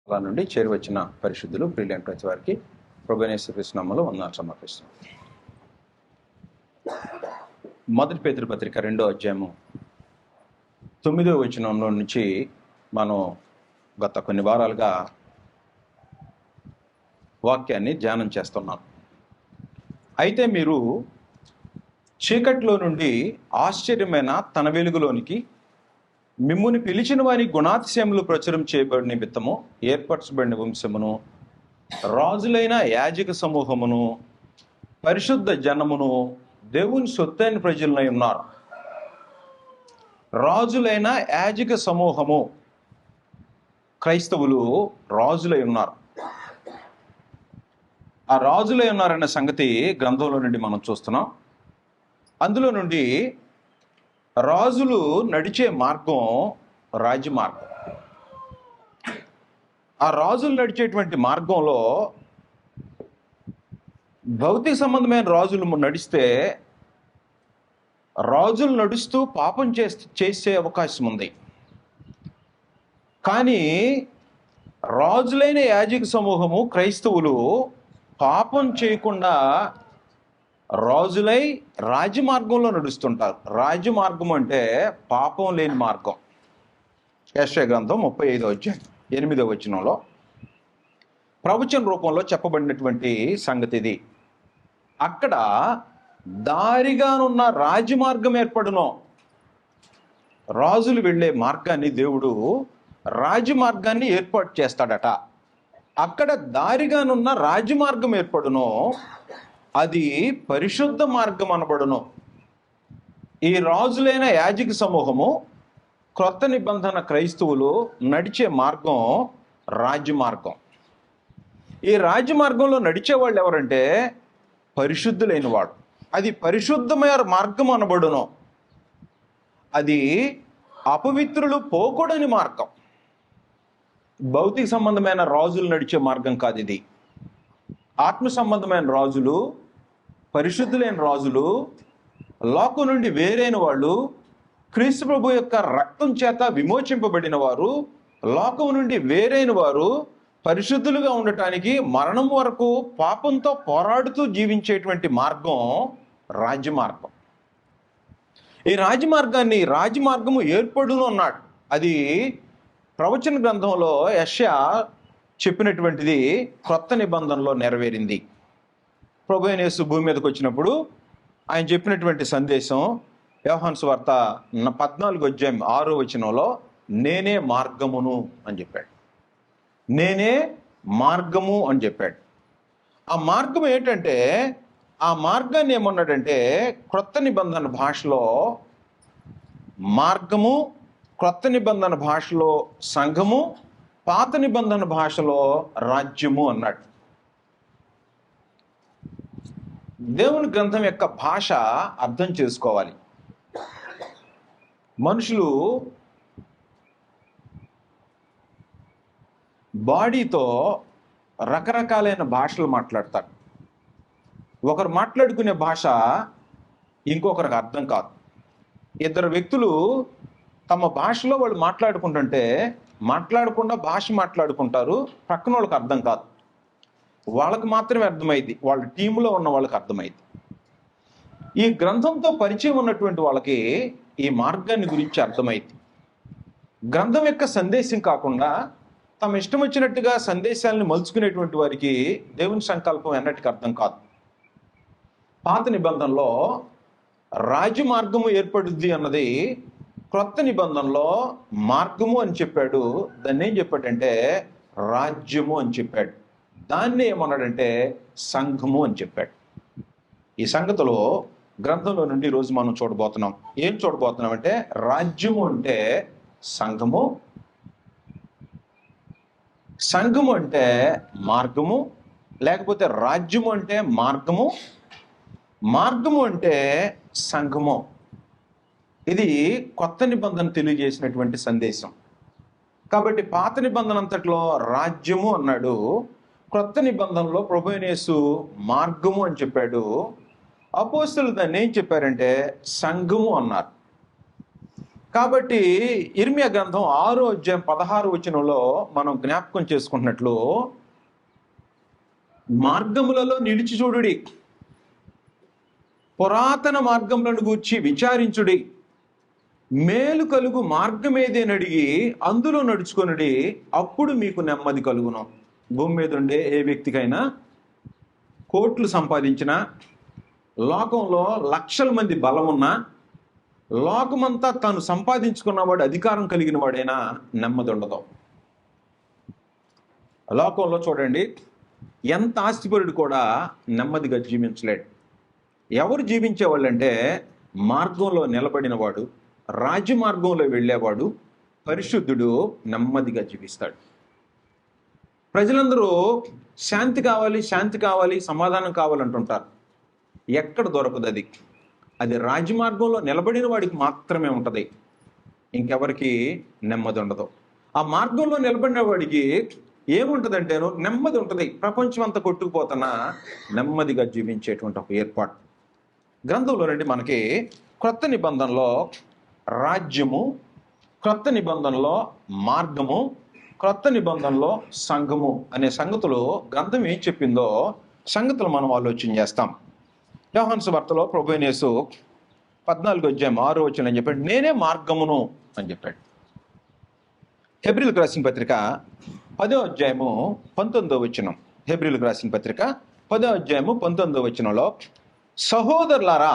అలా నుండి చేరి వచ్చిన పరిశుద్ధులు ప్రియులైన ప్రతి వారికి ప్రభువైన యేసుక్రీస్తు నామములో వందనాలు సమర్పిస్తున్నాం. మొదటి పేతురు పత్రిక 2వ అధ్యాయము 9వ వచనంలో నుంచి మనం గత కొన్ని వారాలుగా వాక్యాన్ని ధ్యానం చేస్తున్నాం. అయితే మీరు చీకట్లో నుండి ఆశ్చర్యమైన తన వెలుగులోనికి మిమ్ముని పిలిచిన వారి గుణాతిశయములు ప్రచురం చేయబడిన నిమిత్తము ఏర్పరచబడిన వంశమును, రాజులైన యాజక సమూహమును, పరిశుద్ధ జనమును, దేవుని సొత్తైన ప్రజలనై ఉన్నారు. రాజులైన యాజక సమూహము, క్రైస్తవులు రాజులై ఉన్నారు. ఆ రాజులై ఉన్నారన్న సంగతి గ్రంథంలో నుండి మనం చూస్తున్నాం. అందులో నుండి రాజులు నడిచే మార్గం రాజమార్గం. ఆ రాజులు నడిచేటువంటి మార్గంలో భౌతిక సంబంధమైన రాజులు నడిస్తే రాజులు నడుస్తూ పాపం చేసే అవకాశం ఉంది. కానీ రాజులైన యాజక సమూహము, క్రైస్తవులు పాపం చేయకుండా రాజులై రాజమార్గంలో నడుస్తుంటారు. రాజమార్గం అంటే పాపం లేని మార్గం. యెషయా గ్రంథం 35వ అధ్యాయం 8వ వచనంలో ప్రవచన రూపంలో చెప్పబడినటువంటి సంగతి ఇది. అక్కడ దారిగానున్న రాజమార్గం ఏర్పడును. రాజులు వెళ్ళే మార్గాన్ని దేవుడు రాజమార్గాన్ని ఏర్పాటు చేస్తాడట. అక్కడ దారిగానున్న రాజమార్గం ఏర్పడును, అది పరిశుద్ధ మార్గం అనబడును. ఈ రాజులైన యాజక సమూహము, క్రొత్త నిబంధన క్రైస్తవులు నడిచే మార్గం రాజమార్గం. ఈ రాజమార్గంలో నడిచే వాళ్ళు ఎవరంటే పరిశుద్ధులైన వాడు. అది పరిశుద్ధమైన మార్గం అనబడును. అది అపవిత్రులు పోకూడని మార్గం. భౌతిక సంబంధమైన రాజులు నడిచే మార్గం కాదు ఇది. ఆత్మ సంబంధమైన రాజులు, పరిశుద్ధులైన రాజులు, లోకం నుండి వేరైన వాళ్ళు, క్రీస్తు ప్రభు యొక్క రక్తం చేత విమోచింపబడిన వారు, లోకం నుండి వేరైన వారు పరిశుద్ధులుగా ఉండటానికి మరణం వరకు పాపంతో పోరాడుతూ జీవించేటువంటి మార్గం రాజమార్గం. ఈ రాజమార్గము ఏర్పడును అన్నాడు. అది ప్రవచన గ్రంథంలో యెషయా చెప్పినటువంటిది క్రొత్త నిబంధనలో నెరవేరింది. ప్రభువైన యేసు భూమి మీదకి వచ్చినప్పుడు ఆయన చెప్పినటువంటి సందేశం యోహాను సువార్త 14వ అధ్యాయం 6వ వచనంలో నేనే మార్గమును అని చెప్పాడు. నేనే మార్గము అని చెప్పాడు. ఆ మార్గం ఏంటంటే, ఆ మార్గాన్ని ఏమన్నాడంటే క్రొత్త నిబంధన భాషలో మార్గము, క్రొత్త నిబంధన భాషలో సంఘము, పాత నిబంధన భాషలో రాజ్యము అన్నాడు. దేవుని గ్రంథం యొక్క భాష అర్థం చేసుకోవాలి. మనుషులు బాడీతో రకరకాలైన భాషలు మాట్లాడతారు. ఒకరు మాట్లాడుకునే భాష ఇంకొకరికి అర్థం కాదు. ఇద్దరు వ్యక్తులు తమ భాషలో వాళ్ళు మాట్లాడుకుంటుంటే మాట్లాడకుండా భాష మాట్లాడుకుంటారు, పక్కన వాళ్ళకి అర్థం కాదు. వాళ్ళకి మాత్రమే అర్థమైంది, వాళ్ళ టీంలో ఉన్న వాళ్ళకి అర్థమైంది. ఈ గ్రంథంతో పరిచయం ఉన్నటువంటి వాళ్ళకి ఈ మార్గాన్ని గురించి అర్థమైంది. గ్రంథం యొక్క సందేశం కాకుండా తమ ఇష్టం వచ్చినట్టుగా సందేశాలను మలుచుకునేటువంటి వారికి దేవుని సంకల్పం ఎన్నటికి అర్థం కాదు. పాత నిబంధనలో రాజమార్గము ఏర్పడుద్ది అన్నది క్రొత్త నిబంధనలో మార్గము అని చెప్పాడు. దాన్ని ఏం చెప్పాడంటే రాజ్యము అని చెప్పాడు. దాన్ని ఏమన్నాడంటే సంఘము అని చెప్పాడు. ఈ సంగతిలో గ్రంథంలో నుండి ఈరోజు మనం చూడబోతున్నాం. ఏం చూడబోతున్నాం అంటే రాజ్యము అంటే సంఘము, సంఘము అంటే మార్గము, లేకపోతే రాజ్యము అంటే మార్గము, మార్గము అంటే సంఘము. ఇది కొత్త నిబంధన తెలియజేసినటువంటి సందేశం. కాబట్టి పాత నిబంధన అంతట్లో రాజ్యము అన్నాడు, క్రొత్త నిబంధనలో ప్రభువైన యేసు మార్గము అని చెప్పాడు. అపోస్తలులు దాన్ని ఏం చెప్పారంటే సంఘము అన్నారు. కాబట్టి ఇర్మియా గ్రంథం 6వ అధ్యాయం 16వ వచనంలో మనం జ్ఞాపకం చేసుకుంటున్నట్లు, మార్గములలో నిలిచి చూడుడి, పురాతన మార్గములను గూర్చి విచారించుడి, మేలు కలుగు మార్గమేదేనడిగి అందులో నడుచుకొనుడి, అప్పుడు మీకు నెమ్మది కలుగును. భూమి మీద ఉండే ఏ వ్యక్తికైనా కోట్లు సంపాదించిన, లోకంలో లక్షల మంది బలం ఉన్నా, లోకమంతా తాను సంపాదించుకున్నవాడు, అధికారం కలిగిన వాడైనా నెమ్మది ఉండదు. లోకంలో చూడండి, ఎంత ఆస్తిపరుడు కూడా నెమ్మదిగా జీవించలేడు. ఎవరు జీవించేవాళ్ళు అంటే మార్గంలో నిలబడిన వాడు, రాజ్యమార్గంలో వెళ్ళేవాడు, పరిశుద్ధుడు నెమ్మదిగా జీవిస్తాడు. ప్రజలందరూ శాంతి కావాలి, శాంతి కావాలి, సమాధానం కావాలంటుంటారు. ఎక్కడ దొరకదు అది. అది రాజ్యమార్గంలో నిలబడిన వాడికి మాత్రమే ఉంటుంది, ఇంకెవరికి నెమ్మది ఉండదు. ఆ మార్గంలో నిలబడిన వాడికి ఏముంటుందంటేను నెమ్మది ఉంటుంది. ప్రపంచం అంతా కొట్టుకుపోతున్నా నెమ్మదిగా జీవించేటువంటి ఒక ఏర్పాటు. గ్రంథంలో నుండి మనకి క్రొత్త నిబంధనలో రాజ్యము, క్రొత్త నిబంధనలో మార్గము, క్రొత్త నిబంధనలో సంఘము అనే సంగతులు గ్రంథం ఏం చెప్పిందో సంగతులు మనం ఆలోచన చేస్తాం. యోహాను సువార్తలో ప్రభువైన యేసు 14వ అధ్యాయం 6వ వచనం అని చెప్పాడు, నేనే మార్గమును అని చెప్పాడు. హెబ్రీయులకు రాసిన పత్రిక 10వ అధ్యాయము 19వ వచనం, హెబ్రీయులకు రాసిన పత్రిక 10వ అధ్యాయము 19వ వచనంలో, సహోదరులారా,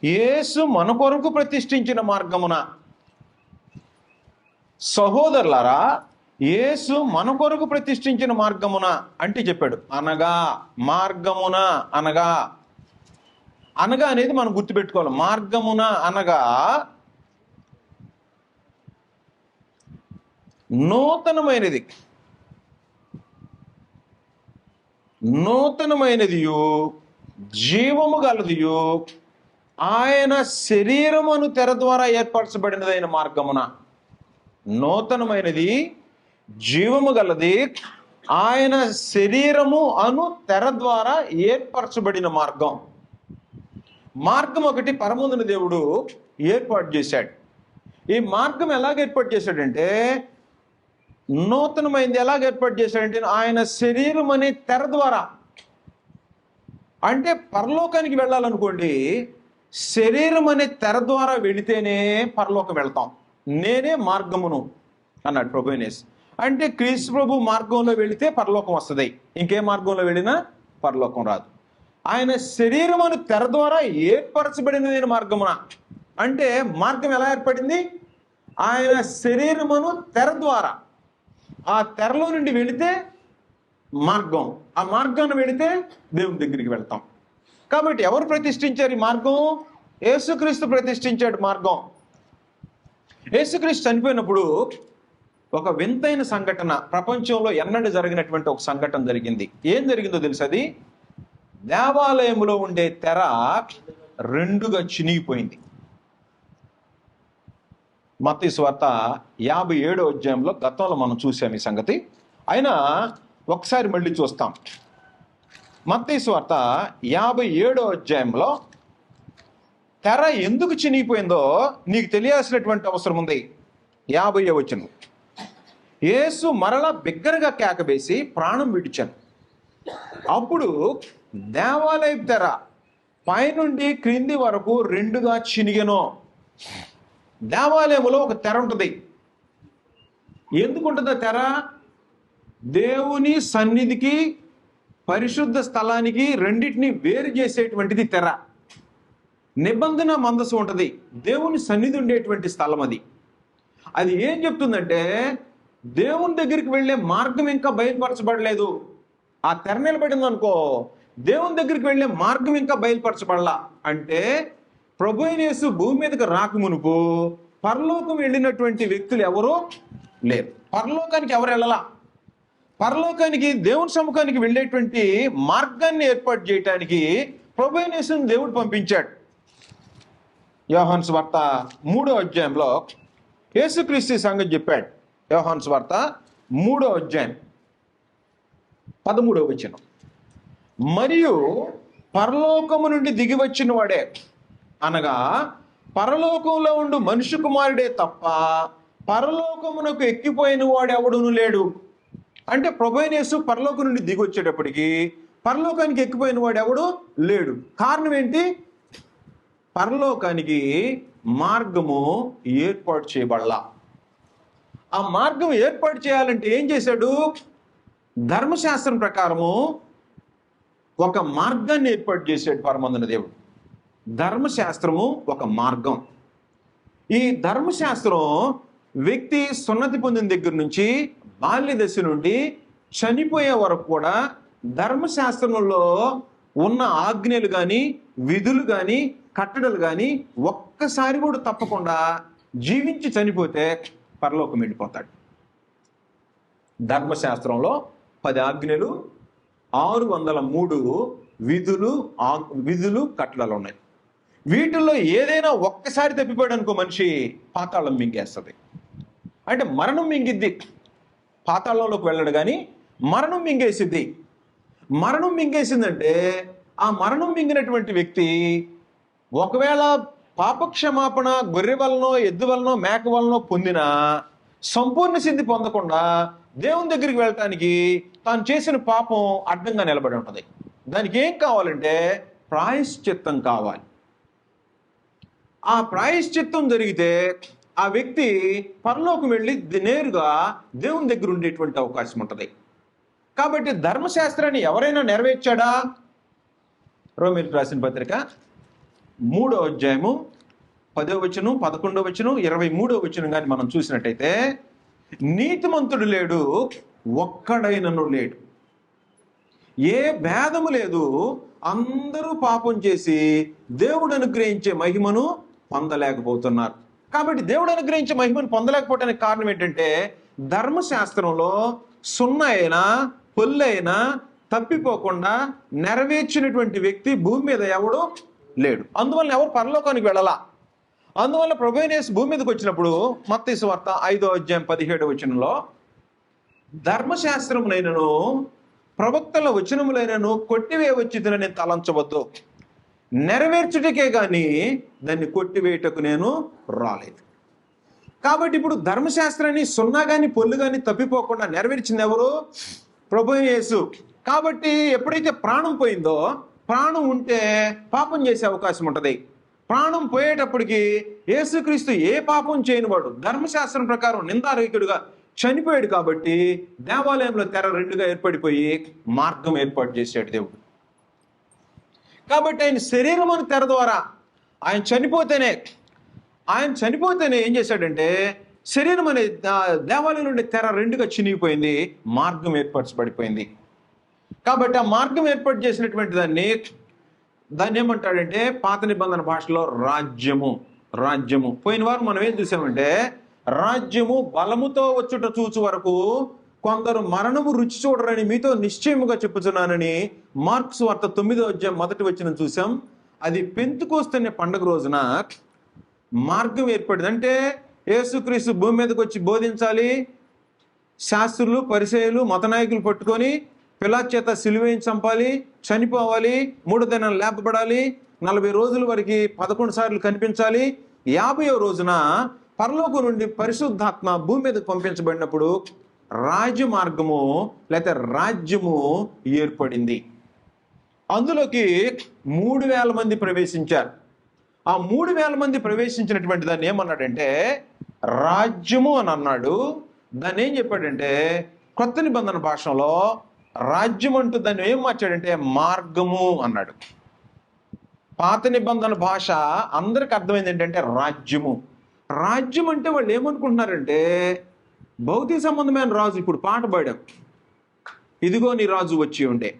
యేసు మన కొరకు ప్రతిష్ఠించిన మార్గమున, సహోదరులారా, యేసు మన కొరకు ప్రతిష్ఠించిన మార్గమున అంటే చెప్పాడు. అనగా మార్గమున, అనగా అనగా అనేది మనం గుర్తుపెట్టుకోవాలి. మార్గమున అనగా నూతనమైనది, నూతనమైనదియు జీవము గలదియు ఆయన శరీరమును తెర ద్వారా ఏర్పరచబడినదైన మార్గమున. నూతనమైనది, జీవము గలది, ఆయన శరీరము అను తెర ద్వారా ఏర్పరచబడిన మార్గం. మార్గం ఒకటి పరమందున దేవుడు ఏర్పాటు చేశాడు. ఈ మార్గం ఎలాగ ఏర్పాటు చేశాడంటే, నూతనమైంది ఎలాగ ఏర్పాటు చేశాడంటే ఆయన శరీరం అనే తెర ద్వారా. అంటే పరలోకానికి వెళ్ళాలనుకోండి, శరీరం అనే తెర ద్వారా వెళితేనే పరలోకం వెళ్తాం. నేనే మార్గమును అన్నాడు ప్రభువైన యేసు. అంటే క్రీస్తు ప్రభు మార్గంలో వెళితే పరలోకం వస్తుంది, ఇంకే మార్గంలో వెళ్ళినా పరలోకం రాదు. ఆయన శరీరమును తెర ద్వారా ఏర్పరచబడినదైన మార్గమున. అంటే మార్గం ఎలా ఏర్పడింది? ఆయన శరీరమును తెర ద్వారా. ఆ తెరలో నుండి వెళితే మార్గం, ఆ మార్గాన్ని వెళితే దేవుని దగ్గరికి వెళ్తాం. కాబట్టి ఎవరు ప్రతిష్ఠించారు ఈ మార్గం? యేసుక్రీస్తు ప్రతిష్ఠించాడు మార్గం. యేసుక్రీస్తు చనిపోయినప్పుడు ఒక వింతైన సంఘటన, ప్రపంచంలో ఎన్నడూ జరిగినటువంటి ఒక సంఘటన జరిగింది. ఏం జరిగిందో తెలుసు? అది దేవాలయంలో ఉండే తెర రెండుగా చినిగిపోయింది. మత్తయి సువార్త 57వ అధ్యాయంలో గతంలో మనం చూసాం ఈ సంగతి. అయినా ఒకసారి మళ్ళీ చూస్తాం. మత్తయి సువార్త 57వ అధ్యాయంలో తెర ఎందుకు చినిగిపోయిందో నీకు తెలియాల్సినటువంటి అవసరం ఉంది. 50వ వచనం, యేసు మరలా బిగ్గరగా కేకవేసి ప్రాణం విడిచాను. అప్పుడు దేవాలయం తెర పైనుండి క్రింది వరకు రెండుగా చినిగెను. దేవాలయంలో ఒక తెర ఉంటుంది. ఎందుకుంటుంది ఆ తెర? దేవుని సన్నిధికి, పరిశుద్ధ స్థలానికి రెండింటిని వేరు చేసేటువంటిది తెర. నిబంధన మందసం ఉంటుంది, దేవుని సన్నిధి ఉండేటువంటి స్థలం అది. అది ఏం చెప్తుందంటే, దేవుని దగ్గరికి వెళ్ళే మార్గం ఇంకా బయలుపరచబడలేదు. ఆ తెర నిలబడింది అనుకో, దేవుని దగ్గరికి వెళ్ళే మార్గం ఇంకా బయలుపరచబడలా. అంటే ప్రభు అయిన యేసు భూమి మీదకి రాకమునుపు పరలోకం వెళ్ళినటువంటి వ్యక్తులు ఎవరూ లేరు. పరలోకానికి ఎవరు వెళ్ళలా. పరలోకానికి, దేవుని సముఖానికి వెళ్ళేటువంటి మార్గాన్ని ఏర్పాటు చేయడానికి ప్రభు అయిన యేసుని దేవుడు పంపించాడు. యోహాను సువార్త 3వ అధ్యాయంలో యేసుక్రీస్తు సంగతి చెప్పాడు. యోహాను సువార్త 3వ అధ్యాయం 13వ వచనం, మరియు పరలోకము నుండి దిగి వచ్చిన వాడే, అనగా పరలోకంలో ఉండు మనుష్య కుమారుడే తప్ప పరలోకమునకు ఎక్కిపోయిన వాడు ఎవడును లేడు. అంటే ప్రభువైన యేసు పరలోకం నుండి దిగి వచ్చేటప్పటికి పరలోకానికి ఎక్కిపోయిన వాడు ఎవడు లేడు. కారణం ఏంటి? పరలోకానికి మార్గము ఏర్పాటు చేయబడలా. ఆ మార్గం ఏర్పాటు చేయాలంటే ఏం చేశాడు? ధర్మశాస్త్రం ప్రకారము ఒక మార్గాన్ని ఏర్పాటు చేశాడు పరమందున దేవుడు. ధర్మశాస్త్రము ఒక మార్గం. ఈ ధర్మశాస్త్రం వ్యక్తి సున్నతి పొందిన దగ్గర నుంచి బాల్య దశ నుండి చనిపోయే వరకు కూడా ధర్మశాస్త్రంలో ఉన్న ఆజ్ఞలు కానీ విధులు కానీ కట్టడలు కానీ ఒక్కసారి కూడా తప్పకుండా జీవించి చనిపోతే పరలోకం వెళ్ళిపోతాడు. ధర్మశాస్త్రంలో 10 ఆజ్ఞలు, 603 విధులు కట్టడలు ఉన్నాయి. వీటిల్లో ఏదైనా ఒక్కసారి తప్పిపోయాడు అనుకో మనిషి పాతాళం మింగేస్తుంది. అంటే మరణం మింగిద్ది. పాతాళంలోకి వెళ్ళడు కానీ మరణం మింగేసిద్ది. మరణం మింగేసిందంటే ఆ మరణం మింగినటువంటి వ్యక్తి ఒకవేళ పాపక్షమాపణ గొర్రె వలనో ఎద్దు వలనో మేక వలనో పొందిన సంపూర్ణ సిద్ధి పొందకుండా దేవుని దగ్గరికి వెళ్ళటానికి తాను చేసిన పాపం అడ్డంగా నిలబడి ఉంటుంది. దానికి ఏం కావాలంటే ప్రాయశ్చిత్తం కావాలి. ఆ ప్రాయశ్చిత్తం జరిగితే ఆ వ్యక్తి పరలోకం వెళ్ళి నేరుగా దేవుని దగ్గర ఉండేటువంటి అవకాశం ఉంటుంది. కాబట్టి ధర్మశాస్త్రాన్ని ఎవరైనా నెరవేర్చాడా? రోమీయులకు రాసిన పత్రిక 3వ అధ్యాయము 10వ వచనం, 11వ వచనం, 23వ వచనం కానీ మనం చూసినట్టయితే, నీతిమంతుడు లేడు, ఒక్కడైనను లేడు, ఏ భేదము లేదు, అందరూ పాపం చేసి దేవుడు అనుగ్రహించే మహిమను పొందలేకపోతున్నారు. కాబట్టి దేవుడు అనుగ్రహించే మహిమను పొందలేకపోవడానికి కారణం ఏంటంటే ధర్మశాస్త్రంలో సున్న అయినా పొల్లైనా తప్పిపోకుండా నెరవేర్చినటువంటి వ్యక్తి భూమి మీద ఎవడు లేడు. అందువల్ల ఎవరు పరలోకానికి వెళ్ళాలా. అందువల్ల ప్రభువైన యేసు భూమి మీదకి వచ్చినప్పుడు మత్తయి సువార్త 5వ అధ్యాయం 17వ వచనంలో, ధర్మశాస్త్రమునైనను ప్రవక్తల వచనములైనను కొట్టివేయవచ్చునని తలంచవద్దు, నెరవేర్చుటకే గాని దాన్ని కొట్టివేయటకు నేను రాలేదు. కాబట్టి ఇప్పుడు ధర్మశాస్త్రాన్ని సున్నా కానీ పొల్లు కానీ తప్పిపోకుండా నెరవేర్చింది ఎవరు? ప్రభువైన యేసు. కాబట్టి ఎప్పుడైతే ప్రాణం పోయిందో, ప్రాణం ఉంటే పాపం చేసే అవకాశం ఉంటుంది. ప్రాణం పోయేటప్పటికి యేసుక్రీస్తు ఏ పాపం చేయనివాడు, ధర్మశాస్త్రం ప్రకారం నిందారహితుడుగా చనిపోయాడు. కాబట్టి దేవాలయంలో తెర 2గా ఏర్పడిపోయి మార్గం ఏర్పాటు చేశాడు దేవుడు. కాబట్టి ఆయన శరీరం అని తెర ద్వారా ఆయన చనిపోతేనే ఏం చేశాడంటే శరీరం అనే దేవాలయం నుండి తెర 2గా చినిగిపోయింది, మార్గం ఏర్పరచబడిపోయింది. కాబట్టి ఆ మార్గం ఏర్పాటు చేసినటువంటి దాన్ని ఏమంటాడంటే పాత నిబంధన భాషలో రాజ్యము. పోయిన వారం మనం ఏం చూసామంటే, రాజ్యము బలముతో వచ్చుట చూచు వరకు కొందరు మరణము రుచి చూడరని మీతో నిశ్చయముగా చెప్పుచున్నానని మార్కు సువార్త 9వ అధ్యాయం 1వ వచనం చూసాం. అది పెంతెకోస్తు అనే పండుగ రోజున మార్గం ఏర్పడింది. అంటే యేసుక్రీస్తు భూమి మీదకి వచ్చి బోధించాలి, శాస్త్రులు పరిసయ్యులు మత నాయకులు పట్టుకొని పిలాతు చేత సిలువేయించి చంపాలి, చనిపోవాలి, 3వ దినాన లేపబడాలి, 40 రోజుల వరకు 11 సార్లు కనిపించాలి. 50వ రోజున పరలోకం నుండి పరిశుద్ధాత్మ భూమి మీదకి పంపించబడినప్పుడు రాజమార్గము లేకపోతే రాజ్యము ఏర్పడింది. అందులోకి 3000 మంది ప్రవేశించారు. ఆ 3000 మంది ప్రవేశించినటువంటి దాన్ని ఏమన్నాడంటే రాజ్యము అని అన్నాడు. దాన్ని ఏం చెప్పాడంటే కొత్త నిబంధన భాషలో రాజ్యం అంటూ దాన్ని ఏం మార్చాడంటే మార్గము అన్నాడు. పాత నిబంధన భాష అందరికి అర్థమైంది ఏంటంటే రాజ్యం అంటే వాళ్ళు ఏమనుకుంటున్నారంటే భౌతిక సంబంధమైన రాజు. ఇప్పుడు పాట పాడాం, ఇదిగో నీ రాజు వచ్చి ఉంటే,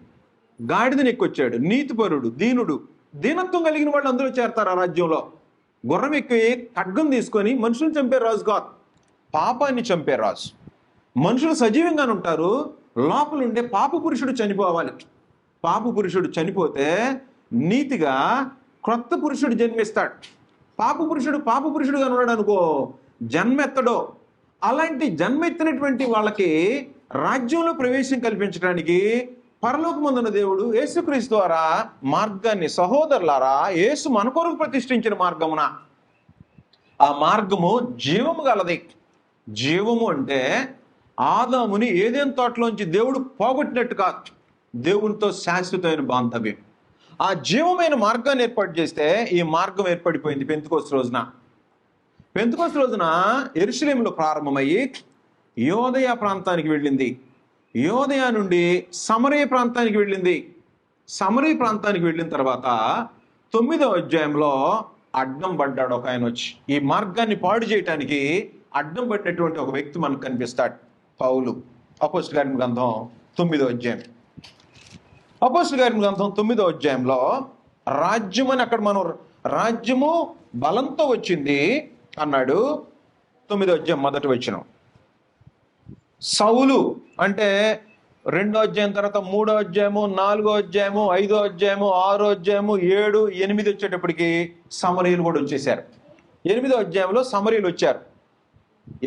గాడిదని ఎక్కొచ్చాడు, నీతిపరుడు, దీనుడు, దీనత్వం కలిగిన వాళ్ళు అందరూ చేరతారు ఆ రాజ్యంలో. గుర్రం ఎక్కి ఖడ్గం తీసుకొని మనుషులు చంపే రాజు కాదు, పాపాన్ని చంపే రాజు. మనుషులు సజీవంగానే ఉంటారు, లోపలుండే పాప పురుషుడు చనిపోవాలి. పాప పురుషుడు చనిపోతే నీతిగా క్రొత్త పురుషుడు జన్మిస్తాడు. పాప పురుషుడుగా ఉన్నాడు అనుకో, జన్మెత్తడో. అలాంటి జన్మెత్తినటువంటి వాళ్ళకి రాజ్యంలో ప్రవేశం కల్పించడానికి పరలోకమందున్న దేవుడు యేసుక్రీస్తు ద్వారా మార్గాన్ని, సహోదరులారా, యేసు మన కొరకు ప్రతిష్ఠించిన మార్గమున ఆ మార్గము జీవము గలది. జీవము అంటే ఆదాముని ఏదైనా తోటలోంచి దేవుడు పోగొట్టినట్టు కాదు, దేవునితో శాశ్వతమైన బాంధవ్యం. ఆ జీవమైన మార్గాన్ని ఏర్పాటు చేస్తే ఈ మార్గం ఏర్పడిపోయింది పెంతెకొస్తు రోజున. పెంతెకొస్తు రోజున యెరూషలేములో ప్రారంభమయ్యి యోదయ ప్రాంతానికి వెళ్ళింది. యోదయ నుండి సమరయ ప్రాంతానికి వెళ్ళింది. సమరయ ప్రాంతానికి వెళ్ళిన తర్వాత 9వ అధ్యాయంలో అడ్డం పడ్డాడు ఒక ఆయన వచ్చి. ఈ మార్గాన్ని పాడు చేయటానికి అడ్డం పడినటువంటి ఒక వ్యక్తి మనకు కనిపిస్తాడు, పౌలు. అపోస్తలుల కార్యముల గ్రంథం 9వ అధ్యాయం. అపోస్తలుల కార్యముల గ్రంథం 9వ అధ్యాయంలో రాజ్యం అని అక్కడ మనం రాజ్యము బలంతో వచ్చింది అన్నాడు. 9వ అధ్యాయం మొదటి వచనం. సౌలు అంటే 2వ అధ్యాయం తర్వాత 3వ అధ్యాయము, 4వ అధ్యాయము, 5వ అధ్యాయము, 6వ అధ్యాయము, 7, 8 వచ్చేటప్పటికి సమరీయులు కూడా వచ్చేసారు. 8వ అధ్యాయంలో సమరీయులు వచ్చారు.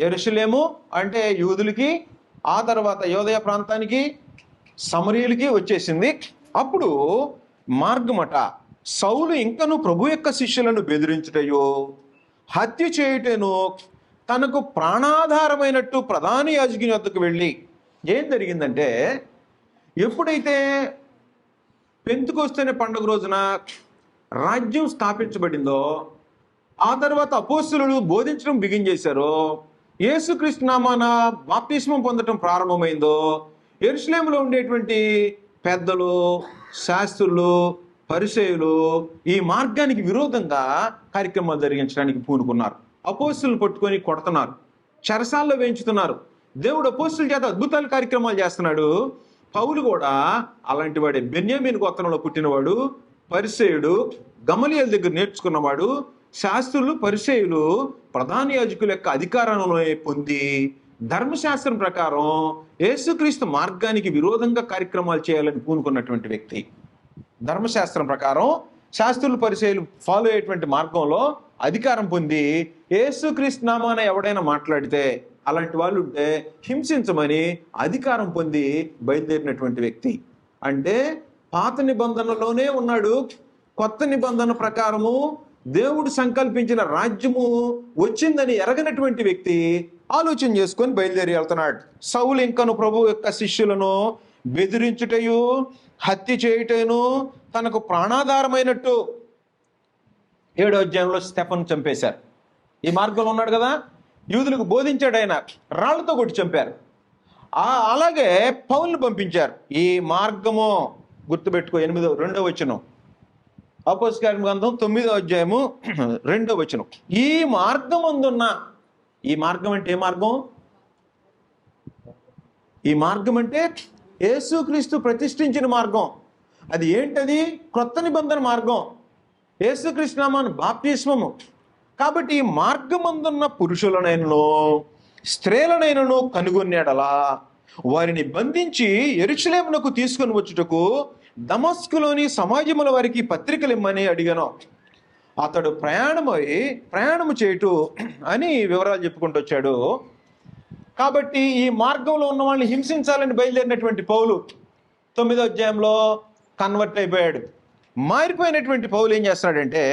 యెరూషలేము అంటే యూదులకి, ఆ తర్వాత యోదయ ప్రాంతానికి, సమరీయులకి వచ్చేసింది. అప్పుడు మార్గమట సౌలు ఇంకను ప్రభు యొక్క శిష్యులను బెదిరించుటయో హత్య చేయుటను తనకు ప్రాణాధారమైనట్టు ప్రధాన యాజకుని వద్దకు వెళ్ళి. ఏం జరిగిందంటే, ఎప్పుడైతే పెంతెకొస్తు పండుగ రోజున రాజ్యం స్థాపించబడిందో, ఆ తర్వాత అపోస్తలులు బోధించడం బిగించేశారో, యేసుక్రీస్తు నామాన బాప్తిస్మం పొందడం ప్రారంభమైందో, యెరూషలేములో ఉండేటువంటి పెద్దలు, శాస్త్రులు, పరిసయ్యులు ఈ మార్గానికి విరోధంగా కార్యక్రమాలు జరిగించడానికి పూనుకున్నారు. అపోస్తలులను పట్టుకొని కొడుతున్నారు, చెరసాల్లో వేయించుతున్నారు. దేవుడు అపోస్తలుల చేత అద్భుతాల కార్యక్రమాలు చేస్తున్నాడు. పౌలు కూడా అలాంటి వాడే. బెన్యామీను గోత్రంలో పుట్టినవాడు, పరిసయ్యుడు, గమలీయేలు దగ్గర నేర్చుకున్నవాడు. శాస్త్రులు, పరిసయ్యులు ప్రధాన యాజకుల యొక్క అధికారంలో పొంది ధర్మశాస్త్రం ప్రకారం యేసుక్రీస్తు మార్గానికి విరోధంగా కార్యక్రమాలు చేయాలని పూనుకున్నటువంటి వ్యక్తి. ధర్మశాస్త్రం ప్రకారం శాస్త్రులు, పరిసయ్యులు ఫాలో అయ్యేటువంటి మార్గంలో అధికారం పొంది యేసుక్రీస్తు నామాన ఎవడైనా మాట్లాడితే, అలాంటి వాళ్ళు ఉంటే హింసించమని అధికారం పొంది బయలుదేరినటువంటి వ్యక్తి. అంటే పాత నిబంధనలోనే ఉన్నాడు. కొత్త నిబంధన ప్రకారము దేవుడు సంకల్పించిన రాజ్యము వచ్చిందని ఎరగనటువంటి వ్యక్తి ఆలోచన చేసుకొని బయలుదేరి వెళ్తున్నాడు. సౌలు ఇంకను ప్రభు యొక్క శిష్యులను బెదిరించుటయు హత్య చేయుటను తనకు ప్రాణాధారమైనట్టు. 7వ అధ్యాయంలో స్టెఫను చంపేశారు. ఈ మార్గంలో ఉన్నాడు కదా, యూదులకు బోధించాడు ఆయన, రాళ్లతో కొట్టి చంపారు. అలాగే పౌలును పంపించారు. ఈ మార్గము గుర్తుపెట్టుకో, 2వ వచనం, అపోస్తలుల కార్యముల గ్రంథం 9వ అధ్యాయము 2వ వచనం. ఈ మార్గం అందున్న, ఈ మార్గం అంటే ఏ మార్గం? ఈ మార్గం అంటే యేసుక్రీస్తు ప్రతిష్ఠించిన మార్గం. అది ఏంటది? క్రొత్త నిబంధన మార్గం, యేసుక్రీస్తు నామమున బాప్తిస్మము. కాబట్టి ఈ మార్గమందున్న పురుషులనైనను స్త్రీలనైనను కనుగొన్నాడలా వారిని బంధించి యెరూషలేమునకు తీసుకొని వచ్చుటకు దమస్కులోని సమాజముల వారికి పత్రికలు ఇమ్మని అడిగాను. అతడు ప్రయాణము చేయుట అని వివరాలు చెప్పుకుంటూ వచ్చాడు. కాబట్టి ఈ మార్గంలో ఉన్న వాళ్ళని హింసించాలని బయలుదేరినటువంటి పౌలు 9వ అధ్యాయంలో కన్వర్ట్ అయిపోయాడు. మారిపోయినటువంటి పౌలు ఏం చేస్తున్నాడంటే,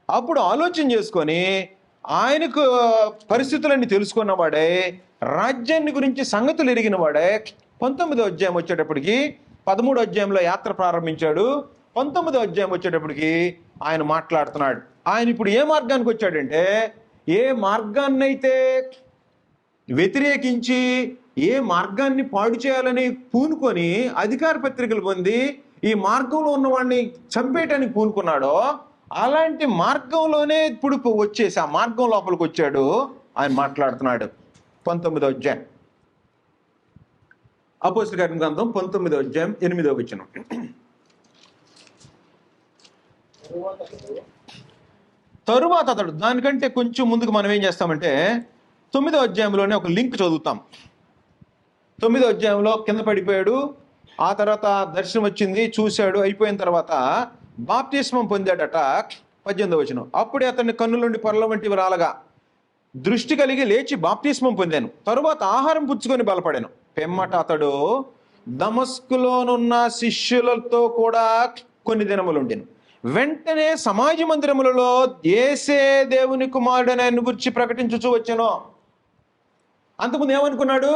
అప్పుడు ఆలోచన చేసుకొని ఆయనకు పరిస్థితులన్నీ తెలుసుకున్నవాడే, రాజ్యాన్ని గురించి సంగతులు ఎరిగిన వాడే 19వ అధ్యాయం వచ్చేటప్పటికి 13వ అధ్యాయంలో యాత్ర ప్రారంభించాడు. 19వ అధ్యాయం వచ్చేటప్పటికి ఆయన మాట్లాడుతున్నాడు. ఆయన ఇప్పుడు ఏ మార్గానికి వచ్చాడంటే, ఏ మార్గాన్నైతే వ్యతిరేకించి ఏ మార్గాన్ని పాడు చేయాలని పూనుకొని అధికార పత్రికలు పొంది ఈ మార్గంలో ఉన్న వాడిని చంపేయటానికి పూనుకున్నాడో, అలాంటి మార్గంలోనే ఇప్పుడు వచ్చేసి ఆ మార్గం లోపలికి వచ్చాడు. ఆయన మాట్లాడుతున్నాడు. 19వ అధ్యాయం, అపోస్తలుల కార్యముల గ్రంథం 19వ అధ్యాయం 8వ వచనం. తరువాత అతడు, దానికంటే కొంచెం ముందుకు మనం ఏం చేస్తామంటే 9వ అధ్యాయంలోనే ఒక లింక్ చదువుతాం. 9వ అధ్యాయంలో కింద పడిపోయాడు, ఆ తర్వాత దర్శనం వచ్చింది, చూశాడు, అయిపోయిన తర్వాత బాప్తిస్మం పొందాడట. 18వ వచనం. అప్పుడే అతని కన్నుల నుండి పొరల వంటివి రాలగా దృష్టి కలిగి లేచి బాప్తిస్మం పొందాను. తరువాత ఆహారం పుచ్చుకొని బలపడాను. పిమ్మట అతడు దమస్కులోనున్న శిష్యులతో కూడా కొన్ని దినములు ఉండెను. వెంటనే సమాజ మందిరములలో యేసే దేవుని కుమారుడని ఆయన గురించి ప్రకటించుచూ వచ్చాను. అంతకుముందు ఏమనుకున్నాడు?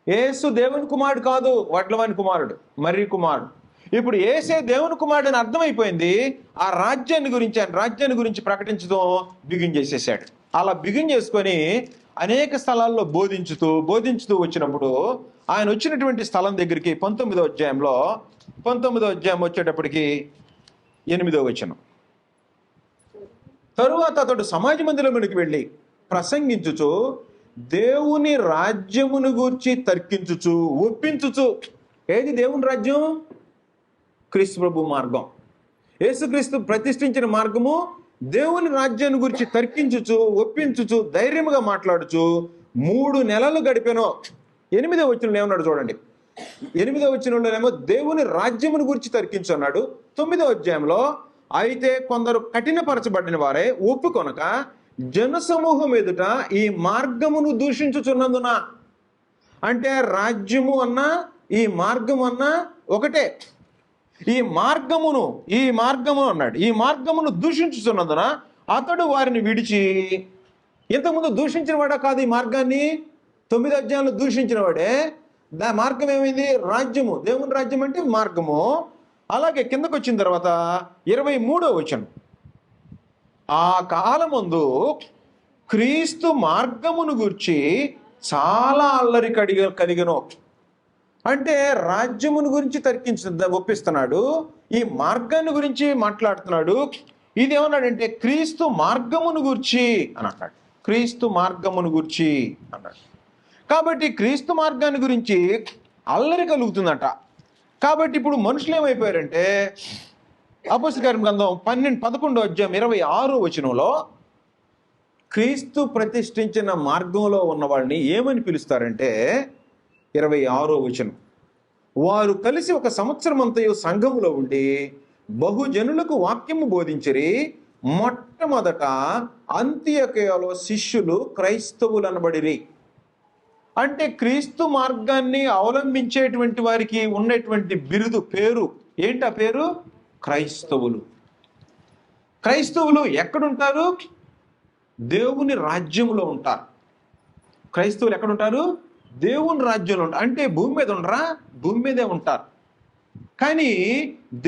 యేసు దేవుని కుమారుడు కాదు, వడ్లవాని కుమారుడు, మర్రి కుమారుడు. ఇప్పుడు యేసే దేవుని కుమారుడు అని అర్థమైపోయింది. ఆ రాజ్యాన్ని గురించి ప్రకటించడం బిగిన్ చేసేసాడు. అలా బిగిన్ చేసుకొని అనేక స్థలాల్లో బోధించుతూ వచ్చినప్పుడు ఆయన వచ్చినటువంటి స్థలం దగ్గరికి 19వ అధ్యాయం వచ్చేటప్పటికి 8వ వచనం, తరువాత అతడు సమాజ మందిరమునికి వెళ్ళి ప్రసంగించుచు దేవుని రాజ్యమును గూర్చి తర్కించుచు ఒప్పించుచు. ఏది దేవుని రాజ్యం? క్రీస్తు ప్రభు మార్గం, యేసుక్రీస్తు ప్రతిష్ఠించిన మార్గము. దేవుని రాజ్యాన్ని గురించి తర్కించుచు ఒప్పించుచు ధైర్యముగా మాట్లాడుచు 3 నెలలు గడిపెను. 8వ వచనంలో ఏమన్నాడు చూడండి. 8వ వచనంలోనేమో దేవుని రాజ్యమును గురించి తర్కించు అన్నాడు. 9వ అధ్యాయంలో అయితే కొందరు కఠినపరచబడిన వారే ఒప్పుకొనక జనసమూహం ఎదుట ఈ మార్గమును దూషించుచున్నందున. అంటే రాజ్యము అన్నా ఈ మార్గము అన్నా ఒకటే. ఈ మార్గమును అన్నాడు. ఈ మార్గమును దూషించుచున్నందున అతడు వారిని విడిచి, ఇంతకుముందు దూషించిన వాడా కాదు ఈ మార్గాన్ని, 9 అధ్యాయంలో దూషించిన వాడే. మార్గం ఏమైంది? రాజ్యము, దేవుని రాజ్యం అంటే మార్గము. అలాగే కిందకు వచ్చిన తర్వాత 23వ వచనం, ఆ కాలమందు క్రీస్తు మార్గమును గూర్చి చాలా అల్లరి కలిగను. అంటే రాజ్యమును గురించి ఒప్పిస్తున్నాడు, ఈ మార్గాన్ని గురించి మాట్లాడుతున్నాడు. ఇది ఏమన్నాడంటే క్రీస్తు మార్గమును గూర్చి అని అన్నాడు. క్రీస్తు మార్గమును గూర్చి అన్నాడు. కాబట్టి క్రీస్తు మార్గాన్ని గురించి అల్లరి కలుగుతుందట. కాబట్టి ఇప్పుడు మనుషులు ఏమైపోయారంటే, అపోస్తలుల కార్యముల గ్రంథం 11వ అధ్యాయం 26వ వచనంలో క్రీస్తు ప్రతిష్ఠించిన మార్గంలో ఉన్న వాళ్ళని ఏమని పిలుస్తారంటే, 26వ వచనం, వారు కలిసి 1 సంవత్సరం అంతయు సంఘములో ఉండి బహుజనులకు వాక్యము బోధించిరి. మొట్టమొదట అంతియొకయలో శిష్యులు క్రైస్తవులు అనబడిరి. అంటే క్రీస్తు మార్గాన్ని అవలంబించేటువంటి వారికి ఉన్నటువంటి పేరు ఏంటి? ఆ పేరు క్రైస్తవులు. క్రైస్తవులు ఎక్కడుంటారు? దేవుని రాజ్యంలో ఉంటారు. క్రైస్తవులు ఎక్కడుంటారు? దేవుని రాజ్యంలో ఉంటారు. అంటే భూమి మీద ఉండరా? భూమి మీదే ఉంటారు. కానీ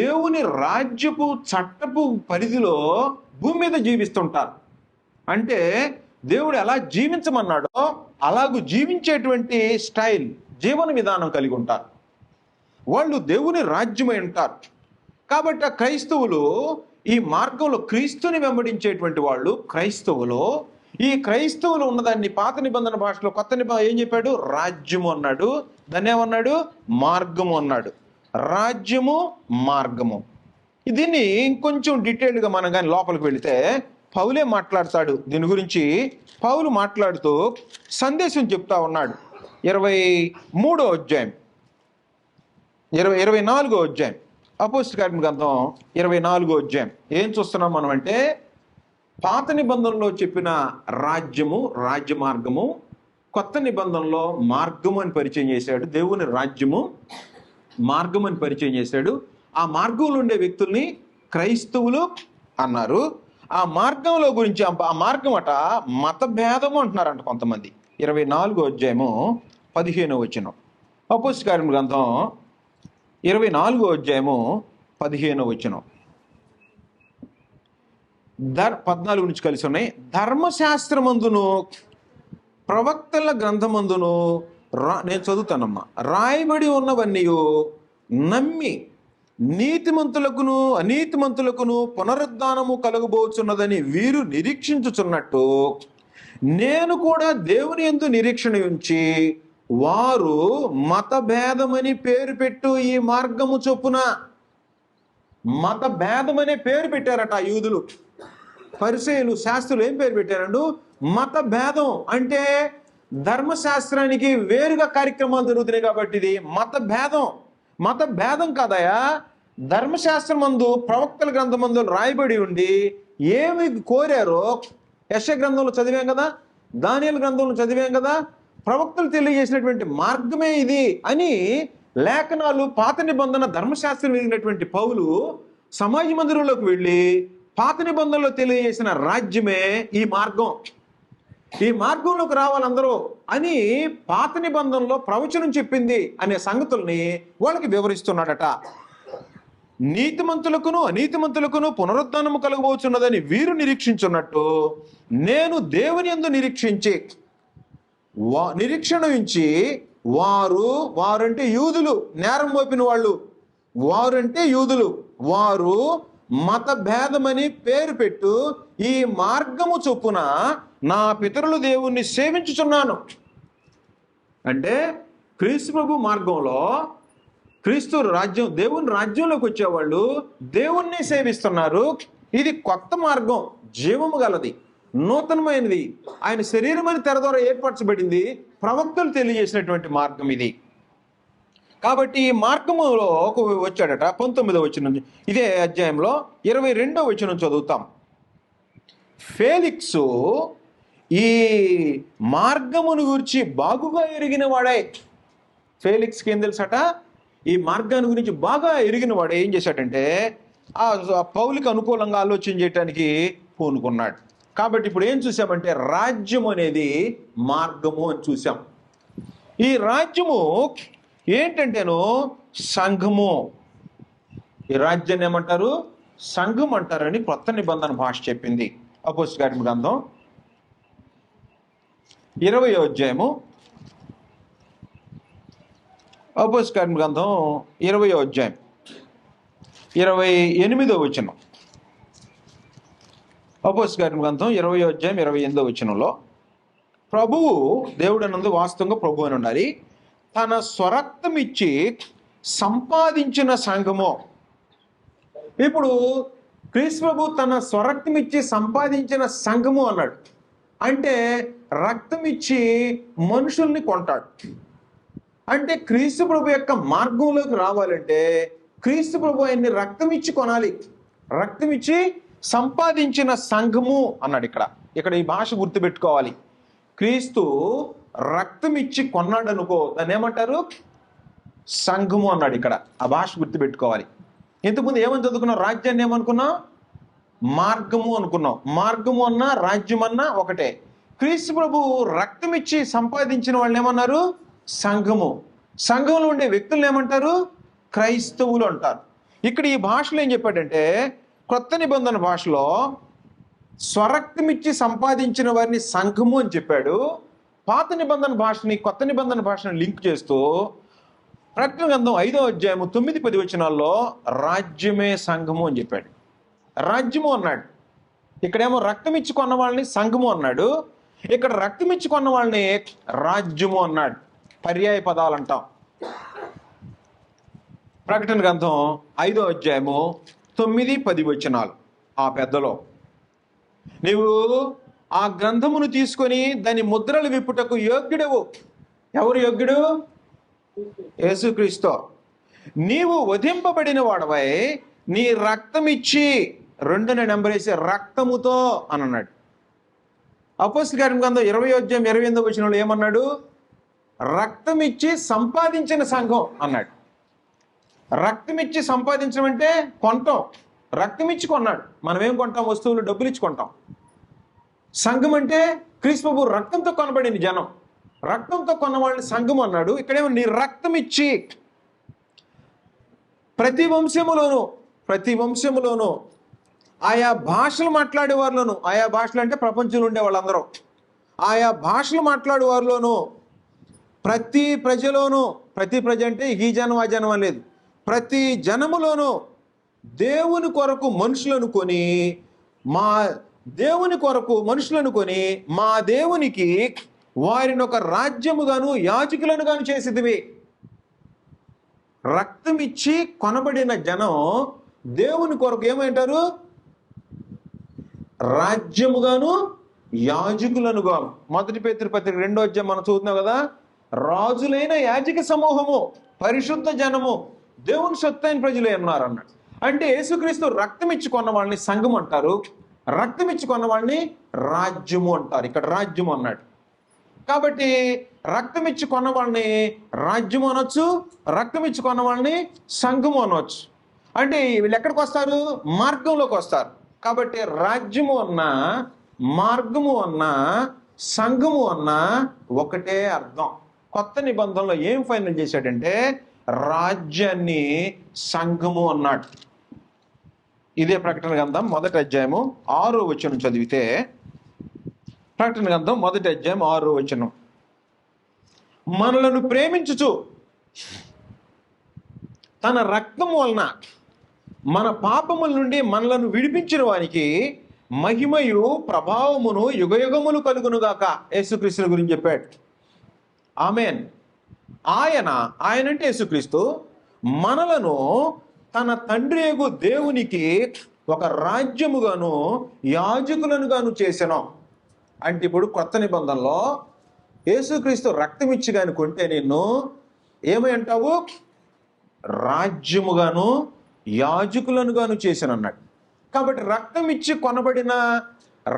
దేవుని రాజ్యపు చట్టపు పరిధిలో భూమి మీద జీవిస్తుంటారు. అంటే దేవుడు ఎలా జీవించమన్నాడో అలాగూ జీవించేటువంటి స్టైల్, జీవన విధానం కలిగి ఉంటారు. వాళ్ళు దేవుని రాజ్యమై ఉంటారు. కాబట్టి ఆ క్రైస్తవులు ఈ మార్గంలో క్రీస్తుని వెంబడించేటువంటి వాళ్ళు క్రైస్తవులు. ఈ క్రైస్తవులు ఉన్నదాన్ని పాత నిబంధన భాషలో, కొత్త నిబంధన ఏం చెప్పాడు? రాజ్యము అన్నాడు. దాన్ని ఏమన్నాడు? మార్గము అన్నాడు. రాజ్యము, మార్గము. దీన్ని ఇంకొంచెం డీటెయిల్గా మనం కానీ లోపలికి వెళితే పౌలే మాట్లాడతాడు దీని గురించి. పౌలు మాట్లాడుతూ సందేశం చెప్తా ఉన్నాడు. 24వ అధ్యాయం 24వ అధ్యాయం అపోస్తలుల కార్యముల గ్రంథం 24వ అధ్యాయం ఏం చూస్తున్నాం మనం అంటే, పాత నిబంధనలో చెప్పిన రాజ్యము, రాజ్య మార్గము, కొత్త నిబంధనలో మార్గము అని పరిచయం చేశాడు. దేవుని రాజ్యము, మార్గం అని పరిచయం చేశాడు. ఆ మార్గంలో ఉండే వ్యక్తుల్ని క్రైస్తవులు అన్నారు. ఆ మార్గంలో గురించి, ఆ మార్గం అట మత భేదము అంటున్నారంట కొంతమంది. 24వ అధ్యాయము 15వ వచనం అపోస్తలుల కార్యముల గ్రంథం 24వ అధ్యాయము 15వ వచనం 14 నుంచి కలిసి ఉన్నాయి. ధర్మశాస్త్రమందును ప్రవక్తల గ్రంథమందును నేను చదువుతానమ్మా, రాయబడి ఉన్నవన్నీ నమ్మి నీతిమంతులకును అనీతిమంతులకును పునరుద్ధానము కలుగబోచున్నదని వీరు నిరీక్షించుచున్నట్టు నేను కూడా దేవుని యందు నిరీక్షణ ఉంచి వారు మత భేదమని పేరు పెట్టు ఈ మార్గము చొప్పున. మత భేదమనే పేరు పెట్టారట యూదులు. పరిసయ్యులు, శాస్త్రులు ఏం పేరు పెట్టారండు? మత భేదం. అంటే ధర్మశాస్త్రానికి వేరుగా కార్యక్రమాలు జరుగుతున్నాయి కాబట్టి ఇది మత భేదం. మత భేదం కాదయా, ధర్మశాస్త్రం మందు, ప్రవక్తల గ్రంథమందు రాయబడి ఉండి ఏమి కోరారో యెషయా గ్రంథంలో చదివాం కదా, దానియేలు గ్రంథంలో చదివాం కదా, ప్రవక్తలు తెలియజేసినటువంటి మార్గమే ఇది అని లేఖనాలు, పాత నిబంధన ధర్మశాస్త్రం ఎదిగినటువంటి పౌలు సమాజ మందిరంలోకి వెళ్ళి పాత నిబంధనలో తెలియజేసిన రాజ్యమే ఈ మార్గం. ఈ మార్గంలోకి రావాలందరూ అని పాత నిబంధనలో ప్రవచనం చెప్పింది అనే సంగతుల్ని వాళ్ళకి వివరిస్తున్నాడట. నీతిమంతులకును అనీతిమంతులకును పునరుద్ధానము కలగబోచున్నదని వీరు నిరీక్షించున్నట్టు నేను దేవుని యందు నిరీక్షణ ఉంచి వారంటే యూదులు, నేరం మోపిన వాళ్ళు, వారంటే యూదులు, వారు మత భేదమని పేరు పెట్టు ఈ మార్గము చొప్పున నా పితరులు దేవుణ్ణి సేవించుచున్నాను. అంటే క్రీస్తు ప్రభు మార్గంలో, క్రీస్తు రాజ్యం, దేవుని రాజ్యంలోకి వచ్చేవాళ్ళు దేవుణ్ణి సేవిస్తున్నారు. ఇది కొత్త మార్గం, జీవము గలది, నూతనమైనది, ఆయన శరీరం అని తెర ద్వారా ఏర్పరచబడింది, ప్రవక్తలు తెలియజేసినటువంటి మార్గం ఇది. కాబట్టి ఈ మార్గములో వచ్చాడట. 19వ వచనం, ఇదే అధ్యాయంలో 22వ వచనం చదువుతాం. ఫేలిక్స్ ఈ మార్గమును గురించి బాగుగా ఎరిగిన వాడే. ఫేలిక్స్కి ఏం తెలుసట? ఈ మార్గాన్ని గురించి బాగా ఎరిగిన వాడు ఏం చేశాడంటే ఆ పౌలుకి అనుకూలంగా ఆలోచన చేయటానికి పూనుకున్నాడు. కాబట్టి ఇప్పుడు ఏం చూసామంటే రాజ్యం అనేది మార్గము అని చూసాం. ఈ రాజ్యము ఏంటంటేను సంఘము. ఈ రాజ్యాన్ని ఏమంటారు? సంఘం అంటారని కొత్త నిబంధన భాష చెప్పింది. అపోస్తలుల గ్రంథం 20వ అధ్యాయము, అపోస్తలుల గ్రంథం 20వ అధ్యాయం 28వ వచనం. అపోస్తలుల గ్రంథం 20వ అధ్యాయం 28వ వచనంలో ప్రభువు, దేవుడనందు వాస్తవంగా ప్రభు అని ఉండాలి, తన స్వరక్తం ఇచ్చి సంపాదించిన సంఘము. ఇప్పుడు క్రీస్తు ప్రభు తన స్వరక్తం ఇచ్చి సంపాదించిన సంఘము అన్నాడు. అంటే రక్తం ఇచ్చి మనుషుల్ని కొంటాడు. అంటే క్రీస్తు ప్రభు యొక్క మార్గంలోకి రావాలంటే క్రీస్తు ప్రభు ఆయన్ని రక్తం ఇచ్చి కొనాలి. రక్తం ఇచ్చి సంపాదించిన సంఘము అన్నాడు. ఇక్కడ ఈ భాష గుర్తుపెట్టుకోవాలి. క్రీస్తు రక్తం ఇచ్చి కొన్నాడు అనుకో, దాన్ని ఏమంటారు? సంఘము అన్నాడు. ఇక్కడ ఆ భాష గుర్తుపెట్టుకోవాలి. ఇంతకుముందు ఏమని చదువుకున్నాం? రాజ్యాన్ని ఏమనుకున్నాం? మార్గము అనుకున్నాం. మార్గము అన్నా రాజ్యం అన్నా ఒకటే. క్రీస్తు ప్రభు రక్తం ఇచ్చి సంపాదించిన వాళ్ళని ఏమన్నారు? సంఘము. సంఘంలో ఉండే వ్యక్తులను ఏమంటారు? క్రైస్తవులు అంటారు. ఇక్కడ ఈ భాషలో ఏం చెప్పాడంటే కొత్త నిబంధన భాషలో స్వరక్తం ఇచ్చి సంపాదించిన వారిని సంఘము అని చెప్పాడు. పాత నిబంధన భాషని కొత్త నిబంధన భాషని లింక్ చేస్తూ ప్రకటన గ్రంథం 5వ అధ్యాయము 9-10 వచనాల్లో రాజ్యమే సంఘము అని చెప్పాడు. రాజ్యము అన్నాడు. ఇక్కడేమో రక్తం ఇచ్చి కొన్న వాళ్ళని సంఘము అన్నాడు. ఇక్కడ రక్తం ఇచ్చి కొన్న వాళ్ళని రాజ్యము అన్నాడు. పర్యాయ పదాలు అంటాం. ప్రకటన గ్రంథం 5వ అధ్యాయము 9-10 వచనాలు. ఆ పెద్దలో నీవు ఆ గ్రంథమును తీసుకొని దాని ముద్రలు విప్పుటకు యోగ్యుడవు. ఎవరు యోగ్యుడు? యేసుక్రీస్తు. నీవు వధింపబడిన వాడవై నీ రక్తం ఇచ్చి, 2ని నెంబరేసి రక్తముతో అని అన్నాడు. అపోస్తలుల గ్రంథం 20వ అధ్యాయం 28వ వచనంలో ఏమన్నాడు? రక్తం ఇచ్చి సంపాదించిన సంఘం అన్నాడు. రక్తం ఇచ్చి సంపాదించడం అంటే కొంటాం. రక్తం ఇచ్చి కొన్నాడు. మనం ఏం కొంటాం? వస్తువులు, డబ్బులు ఇచ్చి కొంటాం. సంఘం అంటే క్రీస్తు ప్రభు రక్తంతో కొనబడిన జనం. రక్తంతో కొన్న వాళ్ళని సంఘం అన్నాడు. ఇక్కడేమో నీ రక్తం ఇచ్చి. ప్రతి వంశములోను ఆయా భాషలు మాట్లాడే వారిలోను, ఆయా భాషలు అంటే ప్రపంచంలో ఉండే వాళ్ళందరూ, ఆయా భాషలు మాట్లాడే వారిలోను, ప్రతి ప్రజలోను, ప్రతి ప్రజ అంటే ఈ జనం ఆ జనం అనేది, ప్రతి జనములోను దేవుని కొరకు మనుషులను కొని మా దేవునికి వారిని ఒక రాజ్యముగాను యాజకులను గాను చేసేదివి. రక్తం ఇచ్చి కొనబడిన జనం దేవుని కొరకు ఏమంటారు? రాజ్యముగాను యాజకులను గాను. 1 పేతురు పత్రిక 2వ అధ్యాయం మనం చదువుతున్నాం కదా. రాజులైన యాజక సమూహము, పరిశుద్ధ జనము, దేవుని సొత్తైన ప్రజలే ఉన్నారు అన్నాడు. అంటే యేసుక్రీస్తు రక్తం ఇచ్చి కొన్న వాళ్ళని సంఘం అంటారు, రక్తం ఇచ్చి కొన్న వాళ్ళని రాజ్యము అంటారు. ఇక్కడ రాజ్యము అన్నాడు. కాబట్టి రక్తం ఇచ్చి కొన్న వాళ్ళని రాజ్యము అనొచ్చు, రక్తం ఇచ్చి కొన్న వాళ్ళని సంఘము అనవచ్చు. అంటే వీళ్ళు ఎక్కడికి వస్తారు? మార్గంలోకి వస్తారు. కాబట్టి రాజ్యము అన్న, మార్గము అన్న, సంఘము అన్న ఒకటే అర్థం. కొత్త నిబంధనలో ఏం ఫైనల్ చేశాడంటే రాజ్యాన్ని సంఘము అన్నాడు. ఇదే ప్రకటన గ్రంథం 1వ అధ్యాయము 6వ వచనం చదివితే, ప్రకటన గ్రంథం 1వ అధ్యాయం 6వ వచనం, మనలను ప్రేమించుచు తన రక్తము వలన మన పాపముల నుండి మనలను విడిపించిన వానికి మహిమయు ప్రభావమును యుగయుగములు కలుగునుగాక. యేసుక్రీస్తు గురించి చెప్పాడు. ఆమేన్. ఆయన అంటే యేసుక్రీస్తు మనలను తన తండ్రియగు దేవునికి ఒక రాజ్యముగాను యాజకులను గాను చేసెను. అంటే ఇప్పుడు కొత్త నిబంధనలో యేసుక్రీస్తు రక్తం ఇచ్చి గాని కొంటే నిన్ను ఏమై అంటావు? రాజ్యముగాను యాజకులను గాను చేశానన్నాడు. కాబట్టి రక్తం ఇచ్చి కొనబడిన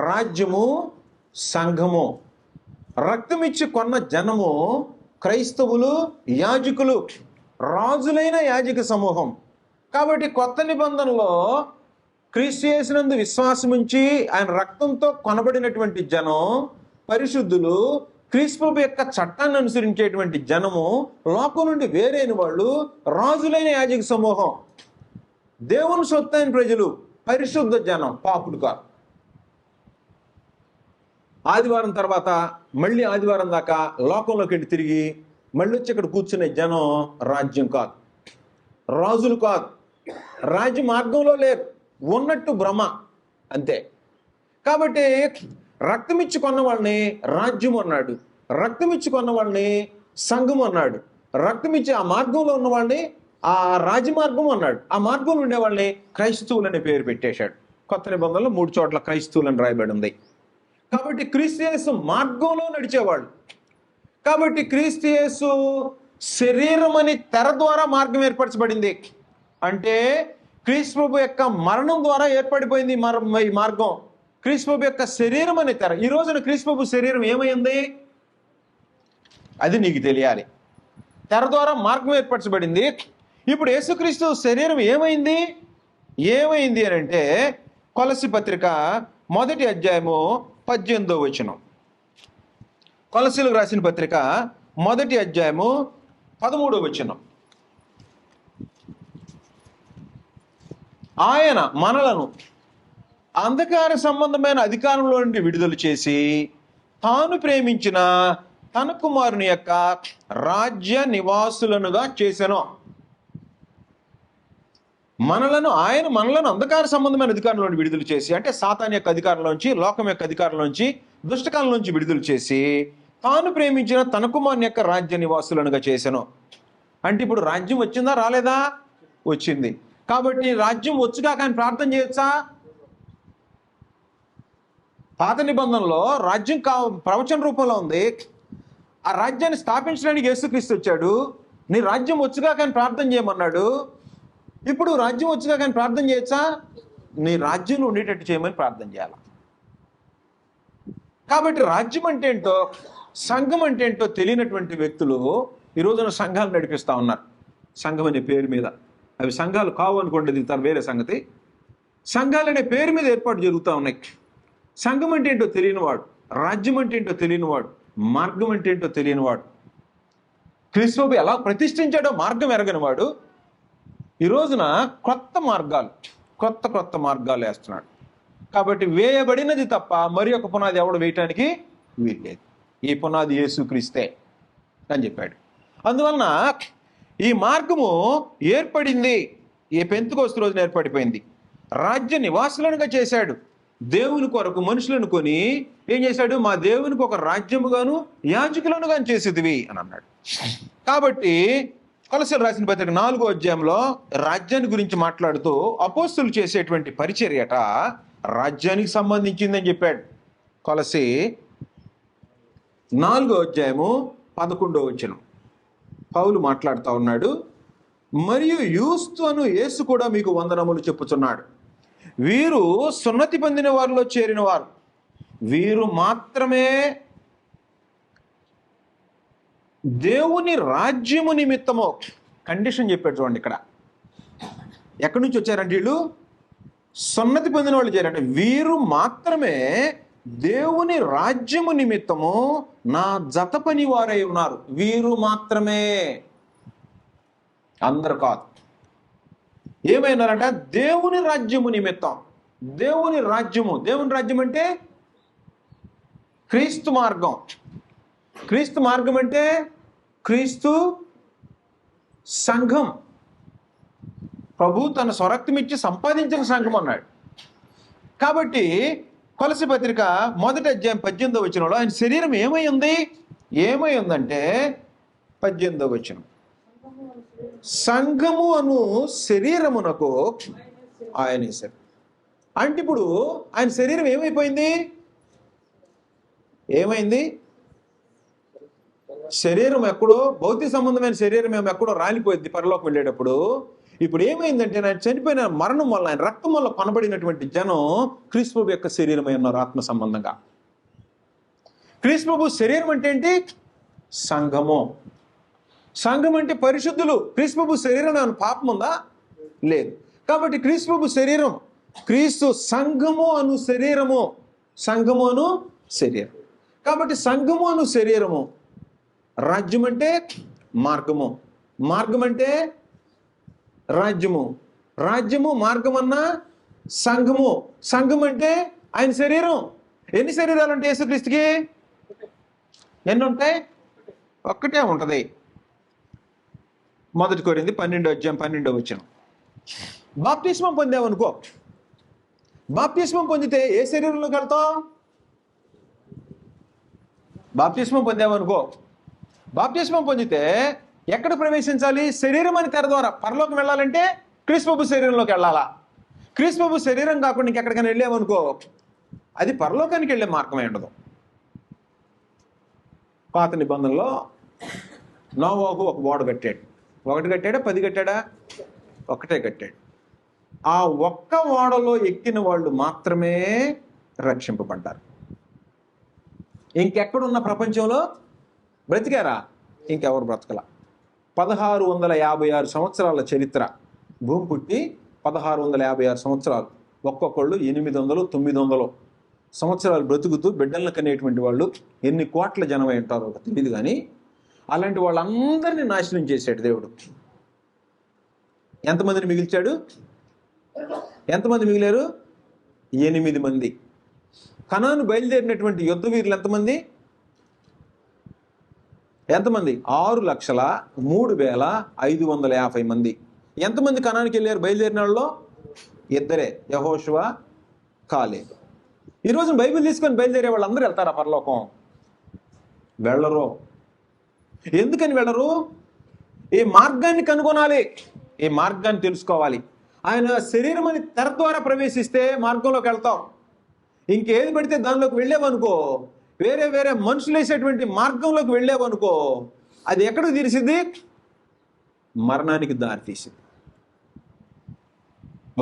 రాజ్యము సంఘము, రక్తం ఇచ్చి కొన్న జనము క్రైస్తవులు, యాజకులు, రాజులైన యాజక సమూహం. కాబట్టి కొత్త నిబంధనలో క్రీస్తు యేసునందు విశ్వాసం ఉంచి ఆయన రక్తంతో కొనబడినటువంటి జనం పరిశుద్ధులు, క్రీస్తు యొక్క చట్టాన్ని అనుసరించేటువంటి జనము, లోకం నుండి వేరైన వాళ్ళు రాజులైన యాజక సమూహం, దేవుని సొత్తైన ప్రజలు, పరిశుద్ధ జనం, పాపులు కాదు. ఆదివారం తర్వాత మళ్ళీ ఆదివారం దాకా లోకంలోకి వెళ్ళి తిరిగి మళ్ళీ వచ్చి ఇక్కడ కూర్చునే జనం రాజ్యం కాదు, రాజులు కాదు, రాజ్య మార్గంలో లేరు, ఉన్నట్టు భ్రమ అంతే. కాబట్టి రక్తమిచ్చి కొన్న వాళ్ళని రాజ్యం అన్నాడు, రక్తమిచ్చి కొన్న వాళ్ళని సంఘం అన్నాడు, రక్తమిచ్చి ఆ మార్గంలో ఉన్న వాళ్ళని ఆ రాజమార్గం అన్నాడు, ఆ మార్గంలో ఉండే వాళ్ళని క్రైస్తవులు అనే పేరు పెట్టేశాడు. కొత్త నిబంధనలో 3 చోట్ల క్రైస్తవులని రాయబడి ఉంది. కాబట్టి క్రీస్తు యేసు మార్గంలో నడిచేవాళ్ళు. కాబట్టి క్రీస్తు యేసు శరీరం అని తెర ద్వారా మార్గం ఏర్పరచబడింది. అంటే క్రీస్తు ప్రభు యొక్క మరణం ద్వారా ఏర్పడిపోయింది ఈ మార్గం. క్రీస్తు ప్రభు యొక్క శరీరం అనే తెర. ఈ రోజున క్రీస్తు ప్రభు శరీరం ఏమైంది? అది నీకు తెలియాలి. తెర ద్వారా మార్గం ఏర్పరచబడింది. ఇప్పుడు యేసుక్రీస్తు శరీరం ఏమైంది అని అంటే కొలస్సీ పత్రిక 1వ అధ్యాయము 18వ వచనం. కొలస్సీలకు రాసిన పత్రిక 1వ అధ్యాయము 13వ వచనం. ఆయన మనలను అంధకార సంబంధమైన అధికారంలో నుండి విడుదల చేసి తాను ప్రేమించిన తన కుమారుని యొక్క రాజ్య నివాసులనుగా చేసెను. మనలను అంధకార సంబంధమైన అధికారంలో నుండి విడుదల చేసి, అంటే సాతాన్ యొక్క అధికారంలోంచి, లోకం యొక్క అధికారంలోంచి, దుష్టకాలంలోంచి విడుదల చేసి తాను ప్రేమించిన తన కుమారుని యొక్క రాజ్య నివాసులనుగా చేసెను. అంటే ఇప్పుడు రాజ్యం వచ్చిందా రాలేదా? వచ్చింది. కాబట్టి రాజ్యం వచ్చుగా కానీ ప్రార్థన చేయొచ్చా? పాత నిబంధనలో రాజ్యం ప్రవచన రూపంలో ఉంది. ఆ రాజ్యాన్ని స్థాపించడానికి యేసుక్రీస్తు వచ్చాడు. నీ రాజ్యం వచ్చుగా కానీ ప్రార్థన చేయమన్నాడు. ఇప్పుడు రాజ్యం వచ్చుగా కానీ ప్రార్థన చేయొచ్చా? నీ రాజ్యంలో ఉండేటట్టు చేయమని ప్రార్థన చేయాలి. కాబట్టి రాజ్యం అంటే ఏంటో, సంఘం అంటే ఏంటో తెలియనటువంటి వ్యక్తులు ఈ రోజున సంఘాలు నడిపిస్తూ ఉన్నారు. సంఘం అనే పేరు మీద. అవి సంఘాలు కావు అనుకోండి, తన వేరే సంగతి. సంఘాలు అనే పేరు మీద ఏర్పాటు జరుగుతూ ఉన్నాయి. సంఘం అంటే ఏంటో తెలియనివాడు, రాజ్యం అంటే ఏంటో తెలియనివాడు, మార్గం అంటే ఏంటో తెలియనివాడు, క్రీస్తు ఎలా ప్రతిష్ఠించాడో మార్గం ఎరగనివాడు ఈ రోజున కొత్త మార్గాలు వేస్తున్నాడు. కాబట్టి వేయబడినది తప్ప మరి ఒక పునాది ఎవడు వేయటానికి వీల్లేదు. ఈ పునాది యేసుక్రీస్తే అని చెప్పాడు. అందువలన ఈ మార్గము ఏర్పడింది. ఈ పెంతెకొస్తు రోజున ఏర్పడిపోయింది. రాజ్య నివాసులనుగా చేశాడు. దేవుని కొరకు మనుషులను కొని ఏం చేశాడు? మా దేవునికి ఒక రాజ్యముగాను యాజకులను గాను చేసేదివి అని అన్నాడు. కాబట్టి కొలస్సీలు రాసిన పత్రిక 4వ అధ్యాయంలో రాజ్యాన్ని గురించి మాట్లాడుతూ అపోస్తులు చేసేటువంటి పరిచర్యట రాజ్యానికి సంబంధించిందని చెప్పాడు. కొలస్సీ 4వ అధ్యాయము 11వ వచనం పౌలు మాట్లాడుతూ ఉన్నాడు. మరియు యూస్తు అను యేసు కూడా మీకు వందనములు చెప్పుచున్నాడు. వీరు సున్నతి పొందిన వారిలో చేరిన వారు, వీరు మాత్రమే దేవుని రాజ్యము నిమిత్తము, కండిషన్ చెప్పాడు చూడండి ఇక్కడ, ఎక్కడి నుంచి వచ్చారంటే వీళ్ళు సున్నతి పొందిన వాళ్ళు చేరంటే వీరు మాత్రమే దేవుని రాజ్యము నిమిత్తము నా జత పని వారై ఉన్నారు. వీరు మాత్రమే, అందరు కాదు. ఏమైనారంటే దేవుని రాజ్యము నిమిత్తం. దేవుని రాజ్యము, దేవుని రాజ్యం అంటే క్రీస్తు మార్గం. క్రీస్తు మార్గం అంటే క్రీస్తు సంఘం. ప్రభు తన స్వరక్తం ఇచ్చి సంపాదించిన సంఘం అన్నాడు. కాబట్టి కొలసి పత్రిక 1వ అధ్యాయం 18వ వచనంలో ఆయన శరీరం ఏమై ఉందంటే 18వ వచనం, సంఘము అను శరీరమునకు ఆయన శరీరం. అంటే ఇప్పుడు ఆయన శరీరం ఏమైపోయింది? ఏమైంది? శరీరం ఎక్కడో, భౌతిక సంబంధమైన శరీరం ఏమో ఎక్కడో రాలిపోయింది పరలోకి వెళ్ళేటప్పుడు. ఇప్పుడు ఏమైందంటే ఆయన చనిపోయిన మరణం వల్ల, ఆయన రక్తం వల్ల పనబడినటువంటి జనం క్రీస్తు యొక్క శరీరమై ఉన్నారు ఆత్మ సంబంధంగా. క్రీస్తు శరీరం అంటే ఏంటి? సంఘము. సంఘం అంటే పరిశుద్ధులు. క్రీస్తు శరీరం ఏమైనా పాపం ఉందా? లేదు. కాబట్టి క్రీస్తు శరీరం, క్రీస్తు సంఘము అను శరీరము, సంఘము అను శరీరం. కాబట్టి సంఘము అను శరీరము, రాజ్యం అంటే మార్గము, మార్గం అంటే రాజ్యము, రాజ్యము మార్గం అన్న సంఘము, సంఘం అంటే ఆయన శరీరం. ఎన్ని శరీరాలు ఉంటాయి యేసుక్రీస్తుకి? ఎన్ని ఉంటాయి? ఒక్కటే ఉంటది. 1 కొరింథీ 12వ అధ్యాయం 12వ వచనం. బాప్తిస్మం పొందామనుకో, బాప్తిస్మం పొందితే ఏ శరీరంలోకి వెళ్తాం? బాప్తిస్మం పొందామనుకో, బాప్తిస్మం పొందితే ఎక్కడ ప్రవేశించాలి? శరీరం అని తెర ద్వారా. పరలోకం వెళ్ళాలంటే క్రీస్తు శరీరంలోకి వెళ్ళాలా? క్రీస్తు శరీరం కాకుండా ఇంకెక్కడికైనా వెళ్ళామనుకో, అది పరలోకానికి వెళ్ళే మార్గమే ఉండదు. పాత నిబంధనలో నోవాహు ఒక ఓడ కట్టాడు. 1 కట్టాడా 10 కట్టాడా? ఒక్కటే కట్టాడు. ఆ ఒక్క ఓడలో ఎక్కిన వాళ్ళు మాత్రమే రక్షింపబడ్డారు. ఇంకెక్కడున్న ప్రపంచంలో బ్రతికారా? ఇంకెవరు బ్రతకలా. 1656 సంవత్సరాల చరిత్ర. భూమి పుట్టి 1656 సంవత్సరాలు. ఒక్కొక్కళ్ళు 800, 900 సంవత్సరాలు బ్రతుకుతూ బిడ్డలను కనేటువంటి వాళ్ళు ఎన్ని కోట్ల జనం ఉంటారో తెలియదు. కానీ అలాంటి వాళ్ళందరినీ నాశనం చేశాడు దేవుడు. ఎంతమందిని మిగిల్చాడు? ఎంతమంది మిగిలారు? 8 మంది. కనాను బయలుదేరినటువంటి యుద్ధ వీరులు ఎంతమంది? 6,03,550 మంది. ఎంతమంది కనానికి వెళ్ళారు? బయలుదేరిన వాళ్ళలో 2, యెహోషువ, కాలేబు. ఈరోజు బైబిల్ తీసుకొని బయలుదేరే వాళ్ళు అందరూ వెళ్తారా పరలోకం? వెళ్ళరు. ఎందుకని వెళ్ళరు? ఈ మార్గాన్ని కనుగొనాలి, ఈ మార్గాన్ని తెలుసుకోవాలి. ఆయన శరీరం అని తెర ద్వారా ప్రవేశిస్తే మార్గంలోకి వెళ్తాం. ఇంకేది పెడితే దానిలోకి వెళ్ళావనుకో, వేరే వేరే మనుషులు వేసేటువంటి మార్గంలోకి వెళ్ళావనుకో, అది ఎక్కడికి తీసింది? మరణానికి దారి తీసింది.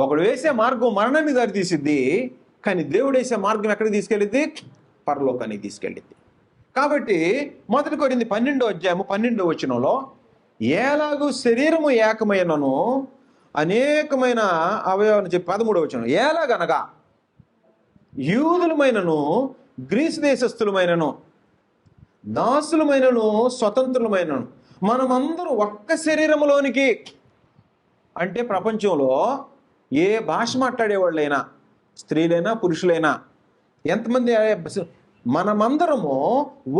ఒకడు వేసే మార్గం మరణానికి దారి తీసిద్ది, కానీ దేవుడు వేసే మార్గం ఎక్కడికి తీసుకెళ్ళిద్ది? పరలోకానికి తీసుకెళ్ళిద్ది. కాబట్టి 1 కొరింథీ 12వ అధ్యాయము 12వ వచనంలో, ఎలాగూ శరీరము ఏకమైనను అనేకమైన అవయవాలను చెప్పి 13వ వచనం, ఎలాగనగా యూదులమైనను గ్రీసు దేశస్థులమైనను దాసులమైనను స్వతంత్రులమైనను మనమందరూ ఒక్క శరీరములోనికి. అంటే ప్రపంచంలో ఏ భాష మాట్లాడేవాళ్ళైనా, స్త్రీలైనా పురుషులైనా, ఎంతమంది, మనమందరము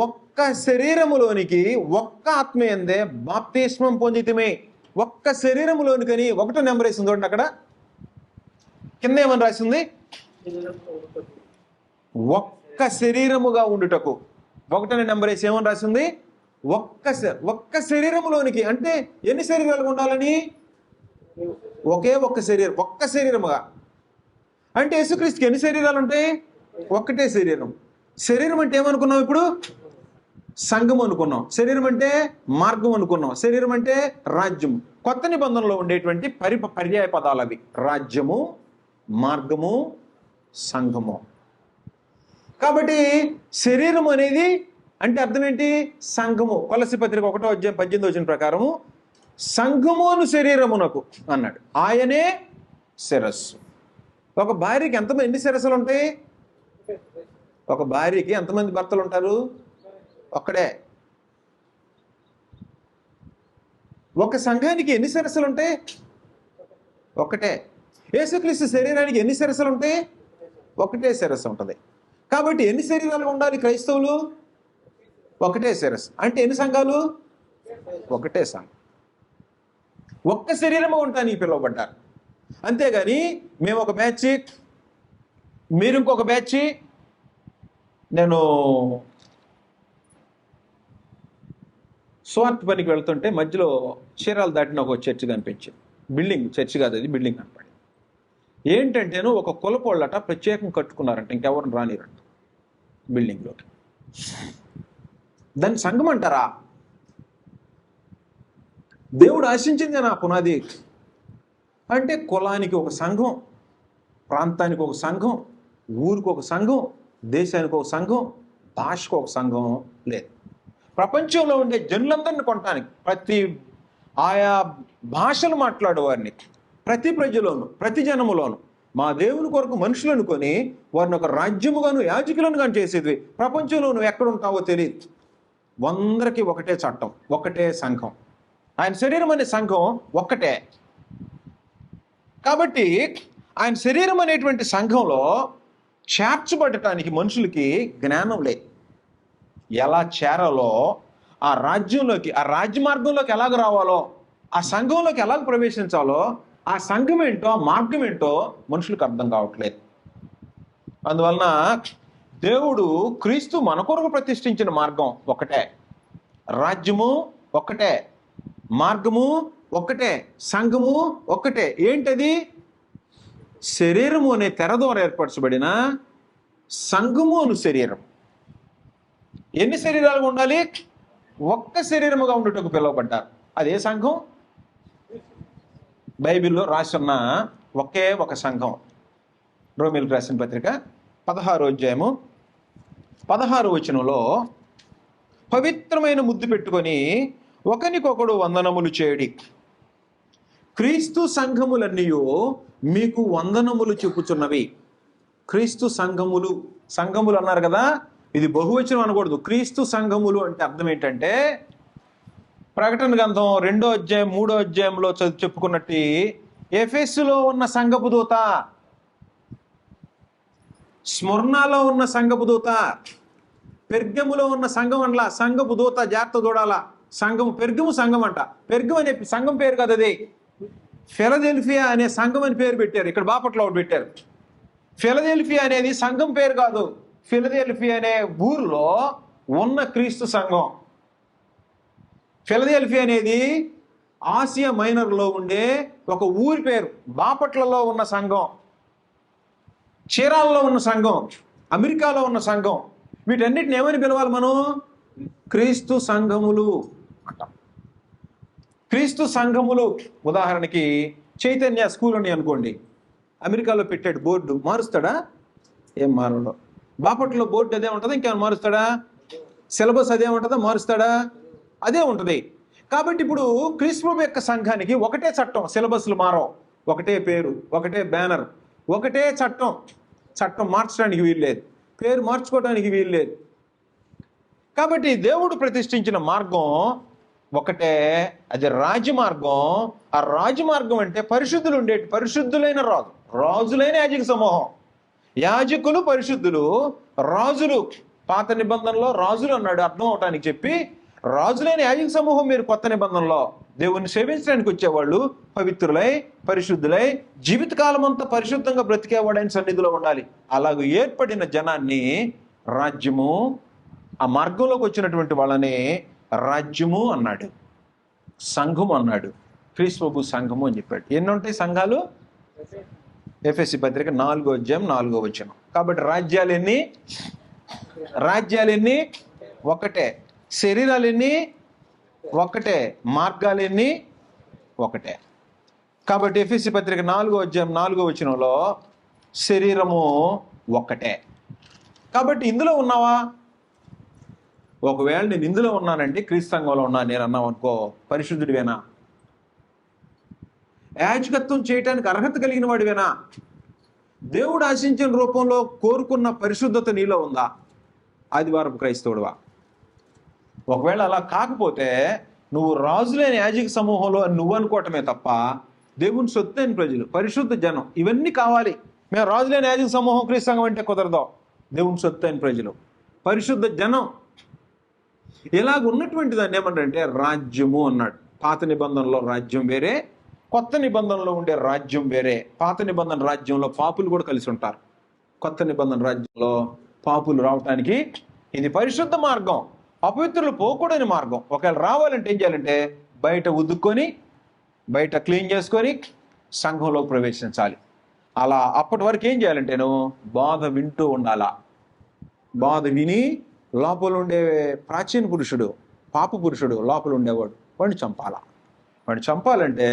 ఒక్క శరీరములోనికి, ఒక్క ఆత్మయందే బాప్తిస్మం పొందితిమే. ఒక్క శరీరములోనికని 1వ నెంబర్ వేసింది చూడండి. అక్కడ కింద ఏమని రాసింది? ఒక్క శరీరముగా ఉండుటకు. 1వ నెంబర్ వేసి ఏమని రాసింది? ఒక్క శరీరములోనికి. అంటే ఎన్ని శరీరాలు ఉండాలని? ఒక్క శరీరం, ఒక్క శరీరముగా. అంటే యేసుక్రీస్తుకి ఎన్ని శరీరాలు ఉంటాయి? ఒక్కటే శరీరం. శరీరం అంటే ఏమనుకున్నాం? ఇప్పుడు సంఘం అనుకున్నాం. శరీరం అంటే మార్గం అనుకున్నాం. శరీరం అంటే రాజ్యం. కొత్త నిబంధనలో ఉండేటువంటి పర్యాయ పదాలు అవి: రాజ్యము, మార్గము, సంఘము. కాబట్టి శరీరం అనేది అంటే అర్థం ఏంటి? సంఘము. కొలస్సీ పత్రిక 1వ అధ్యాయం 18వ వచనం ప్రకారము సంఘమును శరీరమునకు అన్నాడు. ఆయనే శిరస్సు. ఒక భార్యకి ఎన్ని శిరస్సులు ఉంటాయి? ఒక భార్యకి ఎంతమంది భర్తలు ఉంటారు? ఒక్కడే. ఒక సంఘానికి ఎన్ని శిరస్సులు ఉంటాయి? ఒకటే. యేసుక్రీస్తు శరీరానికి ఎన్ని శిరస్సులు ఉంటాయి? ఒకటే శిరస్సు ఉంటుంది. కాబట్టి ఎన్ని శరీరాలు ఉండాలి క్రైస్తవులు? ఒకటే శిరస్సు. అంటే ఎన్ని సంఘాలు? ఒకటే సంఘం. ఒక్క శరీరము ఉంటానికి పిలువబడ్డారు. అంతేగాని మేము ఒక బ్యాచ్, మీరు ఇంకొక బ్యాచ్. నేను స్వార్థ పనికి వెళ్తుంటే మధ్యలో చీరాలు దాటిన ఒక చర్చి కనిపించింది. బిల్డింగ్, చర్చి కాదు అది, బిల్డింగ్ కనపడింది. ఏంటంటేను ఒక కులపోళ్ళట ప్రత్యేకం కట్టుకున్నారంట, ఇంకెవరిని రానిరంట బిల్డింగ్లోకి. దాన్ని సంఘం అంటారా? దేవుడు ఆశించింది నా పునాది అంటే కులానికి ఒక సంఘం, ప్రాంతానికి ఒక సంఘం, ఊరికి ఒక సంఘం, దేశానికి ఒక సంఘం, భాషకు ఒక సంఘం లేదు. ప్రపంచంలో ఉండే జనులందరినీ కొనటానికి, ప్రతి ఆయా భాషలు మాట్లాడేవారిని, ప్రతి ప్రజలోను, ప్రతి జనములోను మా దేవుని కొరకు మనుషులను కొని వారిని ఒక రాజ్యముగాను యాజకులను కానీ చేసేది. ప్రపంచంలో నువ్వు ఎక్కడ ఉంటావో తెలియదు. అందరికీ ఒకటే చట్టం, ఒకటే సంఘం. ఆయన శరీరం అనే సంఘం ఒక్కటే. కాబట్టి ఆయన శరీరం అనేటువంటి సంఘంలో చేర్చబడటానికి మనుషులకి జ్ఞానం లేదు. ఎలా చేరాలో, ఆ రాజ్యంలోకి, ఆ రాజ్య మార్గంలోకి ఎలాగ రావాలో, ఆ సంఘంలోకి ఎలాగ ప్రవేశించాలో, ఆ సంఘం ఏంటో, ఆ మార్గం ఏంటో మనుషులకు అర్థం కావట్లేదు. అందువలన దేవుడు క్రీస్తు మన కొరకు ప్రతిష్ఠించిన మార్గం ఒకటే, రాజ్యము ఒక్కటే, మార్గము ఒక్కటే, సంఘము ఒక్కటే. ఏంటది? శరీరము అనే తెర ద్వారా ఏర్పరచబడిన సంఘము అను శరీరం. ఎన్ని శరీరాలు ఉండాలి? ఒక్క శరీరముగా ఉండటకు పిలువబడ్డారు. అదే సంఘం? బైబిల్లో రాసున్న ఒకే ఒక సంఘం. రోమీయులకు రాసిన పత్రిక 16వ అధ్యాయము 16వ వచనంలో, పవిత్రమైన ముద్దు పెట్టుకొని ఒకనికొకడు వందనములు చేయడి, క్రీస్తు సంఘములన్నీ మీకు వందనములు చెప్పుచున్నవి. క్రీస్తు సంఘములు, సంఘములు అన్నారు కదా, ఇది బహువచనం అనకూడదు. క్రీస్తు సంఘములు అంటే అర్థం ఏంటంటే, ప్రకటన గ్రంథం 2వ అధ్యాయం 3వ అధ్యాయంలో చెప్పుకున్నట్టు ఎఫెసులో ఉన్న సంఘపు దూత, స్మర్ణలో ఉన్న సంఘపు దూత, పెర్గములో ఉన్న సంఘం అంటలా సంఘపు దూత, జాగ్రత్త చూడాల. సంఘం పెర్గము సంఘం అంట. పెర్గం అనే సంఘం పేరు కదా అది, ఫిలదెల్ఫియా అనే సంఘం అని పేరు పెట్టారు. ఇక్కడ బాపట్లో ఒకటి పెట్టారు. ఫిలదెల్ఫియా అనేది సంఘం పేరు కాదు, ఫిలదెల్ఫియా అనే ఊరిలో ఉన్న క్రీస్తు సంఘం. ఫిలదెల్ఫియా అనేది ఆసియా మైనర్లో ఉండే ఒక ఊరి పేరు. బాపట్లలో ఉన్న సంఘం, చీరాలలో ఉన్న సంఘం, అమెరికాలో ఉన్న సంఘం, వీటన్నిటిని ఏమని పిలవాలి మనం? క్రీస్తు సంఘములు అంటాం. క్రీస్తు సంఘములు. ఉదాహరణకి చైతన్య స్కూల్ అని అనుకోండి, అమెరికాలో పెట్టాడు బోర్డు, మారుస్తాడా? ఏం మారడు. బాపట్లో బోర్డు అదే ఉంటుందా? ఇంకేమైనా మారుస్తాడా? సిలబస్ అదే ఉంటుందా? మారుస్తాడా? అదే ఉంటుంది. కాబట్టి ఇప్పుడు క్రీస్తు యొక్క సంఘానికి ఒకటే చట్టం, సిలబస్లు మారవు, ఒకటే పేరు, ఒకటే బ్యానర్, ఒకటే చట్టం. చట్టం మార్చడానికి వీల్లేదు, పేరు మార్చుకోవడానికి వీల్లేదు. కాబట్టి దేవుడు ప్రతిష్ఠించిన మార్గం ఒకటే, అది రాజమార్గం. ఆ రాజమార్గం అంటే పరిశుద్ధులు ఉండేటి, పరిశుద్ధులైన రాజు, రాజులైన యాజక సమూహం. యాజకులు పరిశుద్ధులు, రాజులు. పాత నిబంధనలో రాజులు అన్నాడు అర్థం అవటానికి చెప్పి, రాజులైన యాజక సమూహం మీరు కొత్త నిబంధనలో దేవుణ్ణి సేవించడానికి వచ్చేవాళ్ళు పవిత్రులై, పరిశుద్ధులై, జీవితకాలం అంతా పరిశుద్ధంగా బ్రతికేవాడైన సన్నిధిలో ఉండాలి. అలాగ ఏర్పడిన జనాన్ని రాజ్యము, ఆ మార్గంలోకి వచ్చినటువంటి వాళ్ళని రాజ్యము అన్నాడు, సంఘము అన్నాడు. క్రీస్తు సంఘము అని చెప్పాడు. ఎన్ని ఉంటాయి సంఘాలు? ఎఫెసీ పత్రిక 4వ అధ్యాయం 4వ వచనం. కాబట్టి రాజ్యాలు ఎన్ని? ఒకటే. శరీరాలు ఎన్ని? ఒకటే. మార్గాలు ఎన్ని? ఒకటే. కాబట్టి ఎఫెసీ పత్రిక 4వ అధ్యాయం 4వ వచనంలో శరీరము ఒక్కటే. కాబట్టి ఇందులో ఉన్నావా? ఒకవేళ నేను ఇందులో ఉన్నానండి, క్రీస్తు సంఘంలో ఉన్నాను నేను అన్నావు అనుకో, పరిశుద్ధుడివేనా? యాజకత్వం చేయటానికి అర్హత కలిగిన వాడివేనా? దేవుడు ఆశించిన రూపంలో కోరుకున్న పరిశుద్ధత నీలో ఉందా? ఆదివారపు క్రైస్తవుడువా? ఒకవేళ అలా కాకపోతే నువ్వు రాజులేని యాజక సమూహంలో నువ్వు అనుకోవటమే తప్ప దేవుని సొత్తైన ప్రజలు, పరిశుద్ధ జనం ఇవన్నీ కావాలి. మేము రాజులేని యాజక సమూహం క్రీస్తు సంఘం అంటే కుదరదు. దేవుని సొత్తైన ప్రజలు, పరిశుద్ధ జనం, ఇలాగ ఉన్నటువంటి దాన్ని ఏమంటే రాజ్యము అన్నాడు. పాత నిబంధనలో రాజ్యం వేరే, కొత్త నిబంధనలో ఉండే రాజ్యం వేరే. పాత నిబంధన రాజ్యంలో పాపులు కూడా కలిసి ఉంటారు. కొత్త నిబంధన రాజ్యంలో పాపులు రావటానికి ఇది పరిశుద్ధ మార్గం, అపవిత్రులు పోకూడని మార్గం. ఒకవేళ రావాలంటే ఏం చేయాలంటే బయట ఉద్దుకొని, బయట క్లీన్ చేసుకొని సంఘంలో ప్రవేశించాలి. అలా అప్పటి వరకు ఏం చేయాలంటే నువ్వు బాధ వింటూ ఉండాలా. బాధ విని లోపల ఉండే ప్రాచీన పురుషుడు, పాప పురుషుడు లోపల ఉండేవాడు, వాడిని చంపాలా. వాడిని చంపాలంటే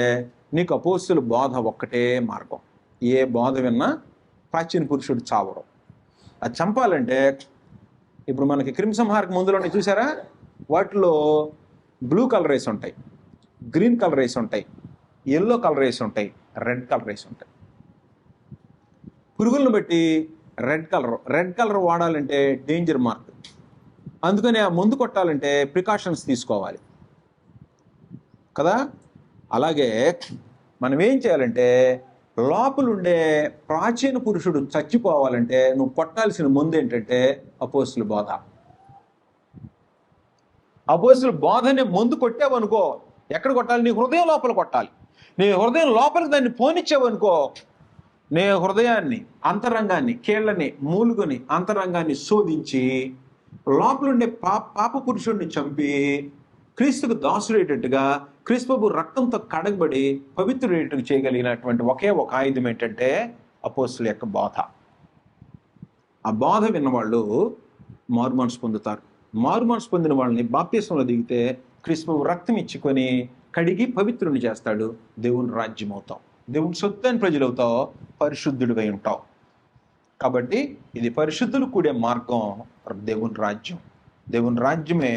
నీకు అపోస్తుల బోధ ఒక్కటే మార్గం. ఏ బోధ విన్నా ప్రాచీన పురుషుడు చావడం. అది చంపాలంటే ఇప్పుడు మనకి క్రిమిసంహారక ముందులోనే చూసారా, వాటిలో బ్లూ కలర్ వేసి ఉంటాయి, గ్రీన్ కలర్ వేసి ఉంటాయి, ఎల్లో కలర్ వేసి ఉంటాయి, రెడ్ కలర్ వేసి ఉంటాయి. పురుగులను బట్టి రెడ్ కలర్ వాడాలంటే డేంజర్ మార్క్. అందుకని ఆ ముందు కొట్టాలంటే ప్రికాషన్స్ తీసుకోవాలి కదా. అలాగే మనం ఏం చేయాలంటే లోపలుండే ప్రాచీన పురుషుడు చచ్చిపోవాలంటే నువ్వు కొట్టాల్సిన ముందు ఏంటంటే అపోస్తుల బోధ. అపోస్తుల బోధని ముందు కొట్టావనుకో, ఎక్కడ కొట్టాలి? నీ హృదయం లోపల కొట్టాలి. నీ హృదయం లోపలికి దాన్ని పోనిచ్చావనుకో, నీ హృదయాన్ని, అంతరంగాన్ని, కీళ్ళని మూలుగుని అంతరంగాన్ని శోధించి లోపలుండే పాప పురుషుడిని చంపి క్రీస్తుకు దాసుడేటట్టుగా క్రీస్తు రక్తంతో కడగబడి పవిత్రుడేటట్టు చేయగలిగినటువంటి ఒకే ఒక ఆయుధం ఏంటంటే అపోస్తుల యొక్క బోధ. ఆ బోధ విన్నవాళ్ళు మారు మనసు పొందుతారు. మారు మనసు పొందిన వాళ్ళని బాప్తిస్మంలో దిగితే క్రీస్తు రక్తం ఇచ్చుకొని కడిగి పవిత్రుని చేస్తాడు. దేవుని రాజ్యం అవుతావు, దేవుని సొత్తైన ప్రజలు అవుతావు, పరిశుద్ధుడివై ఉంటావు. కాబట్టి ఇది పరిశుద్ధులు కూడే మార్గం దేవుని రాజ్యం. దేవుని రాజ్యమే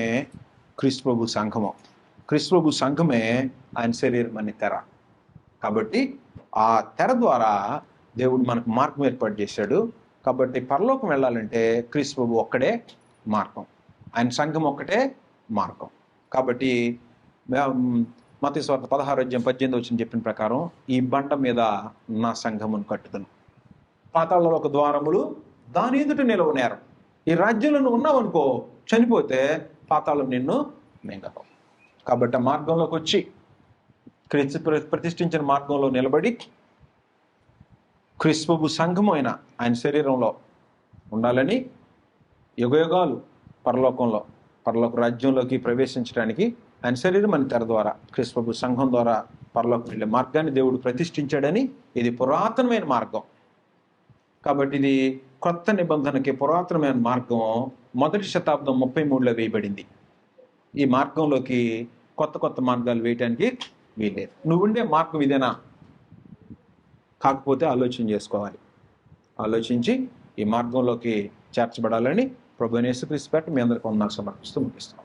క్రీస్తు ప్రభు సంఘము. క్రీస్తు ప్రభు సంఘమే ఆయన శరీరం అనే తెర. కాబట్టి ఆ తెర ద్వారా దేవుడు మనకు మార్గం ఏర్పాటు చేశాడు. కాబట్టి పరలోకం వెళ్ళాలంటే క్రీస్తు ప్రభు ఒక్కడే మార్గం, ఆయన సంఘం ఒక్కటే మార్గం. కాబట్టి మత్తయి సువార్త 16:18 చెప్పిన ప్రకారం ఈ బండ మీద నా సంఘమును కట్టుదును, పాతాళంలో ఒక ద్వారములు దాని ఎదుట నిలవనేరం. ఈ రాజ్యంలో నువ్వు ఉన్నావనుకో, చనిపోతే పాతాళం నిన్ను మింగదు. కాబట్టి ఆ మార్గంలోకి వచ్చి క్రీస్తు ప్రతిష్ఠించిన మార్గంలో నిలబడి క్రీస్తు సంఘము అయిన ఆయన శరీరంలో ఉండాలని యుగయుగాలు పరలోక రాజ్యంలోకి ప్రవేశించడానికి ఆయన శరీరం అని తెర ద్వారా క్రీస్తు సంఘం ద్వారా పరలోకి వెళ్ళే మార్గాన్ని దేవుడు ప్రతిష్ఠించాడని. ఇది పురాతనమైన మార్గం. కాబట్టి ఇది కొత్త నిబంధనకి పురాతనమైన మార్గం 1వ శతాబ్దం 33లో వేయబడింది. ఈ మార్గంలోకి కొత్త మార్గాలు వేయటానికి వీల్లేదు. నువ్వుండే మార్గం ఇదేనా? కాకపోతే ఆలోచన చేసుకోవాలి. ఆలోచించి ఈ మార్గంలోకి చేర్చబడాలని ప్రభువైన యేసుక్రీస్తు పేరిట మీ అందరికీ వందనాలు సమర్పిస్తూ ముగిస్తున్నాం.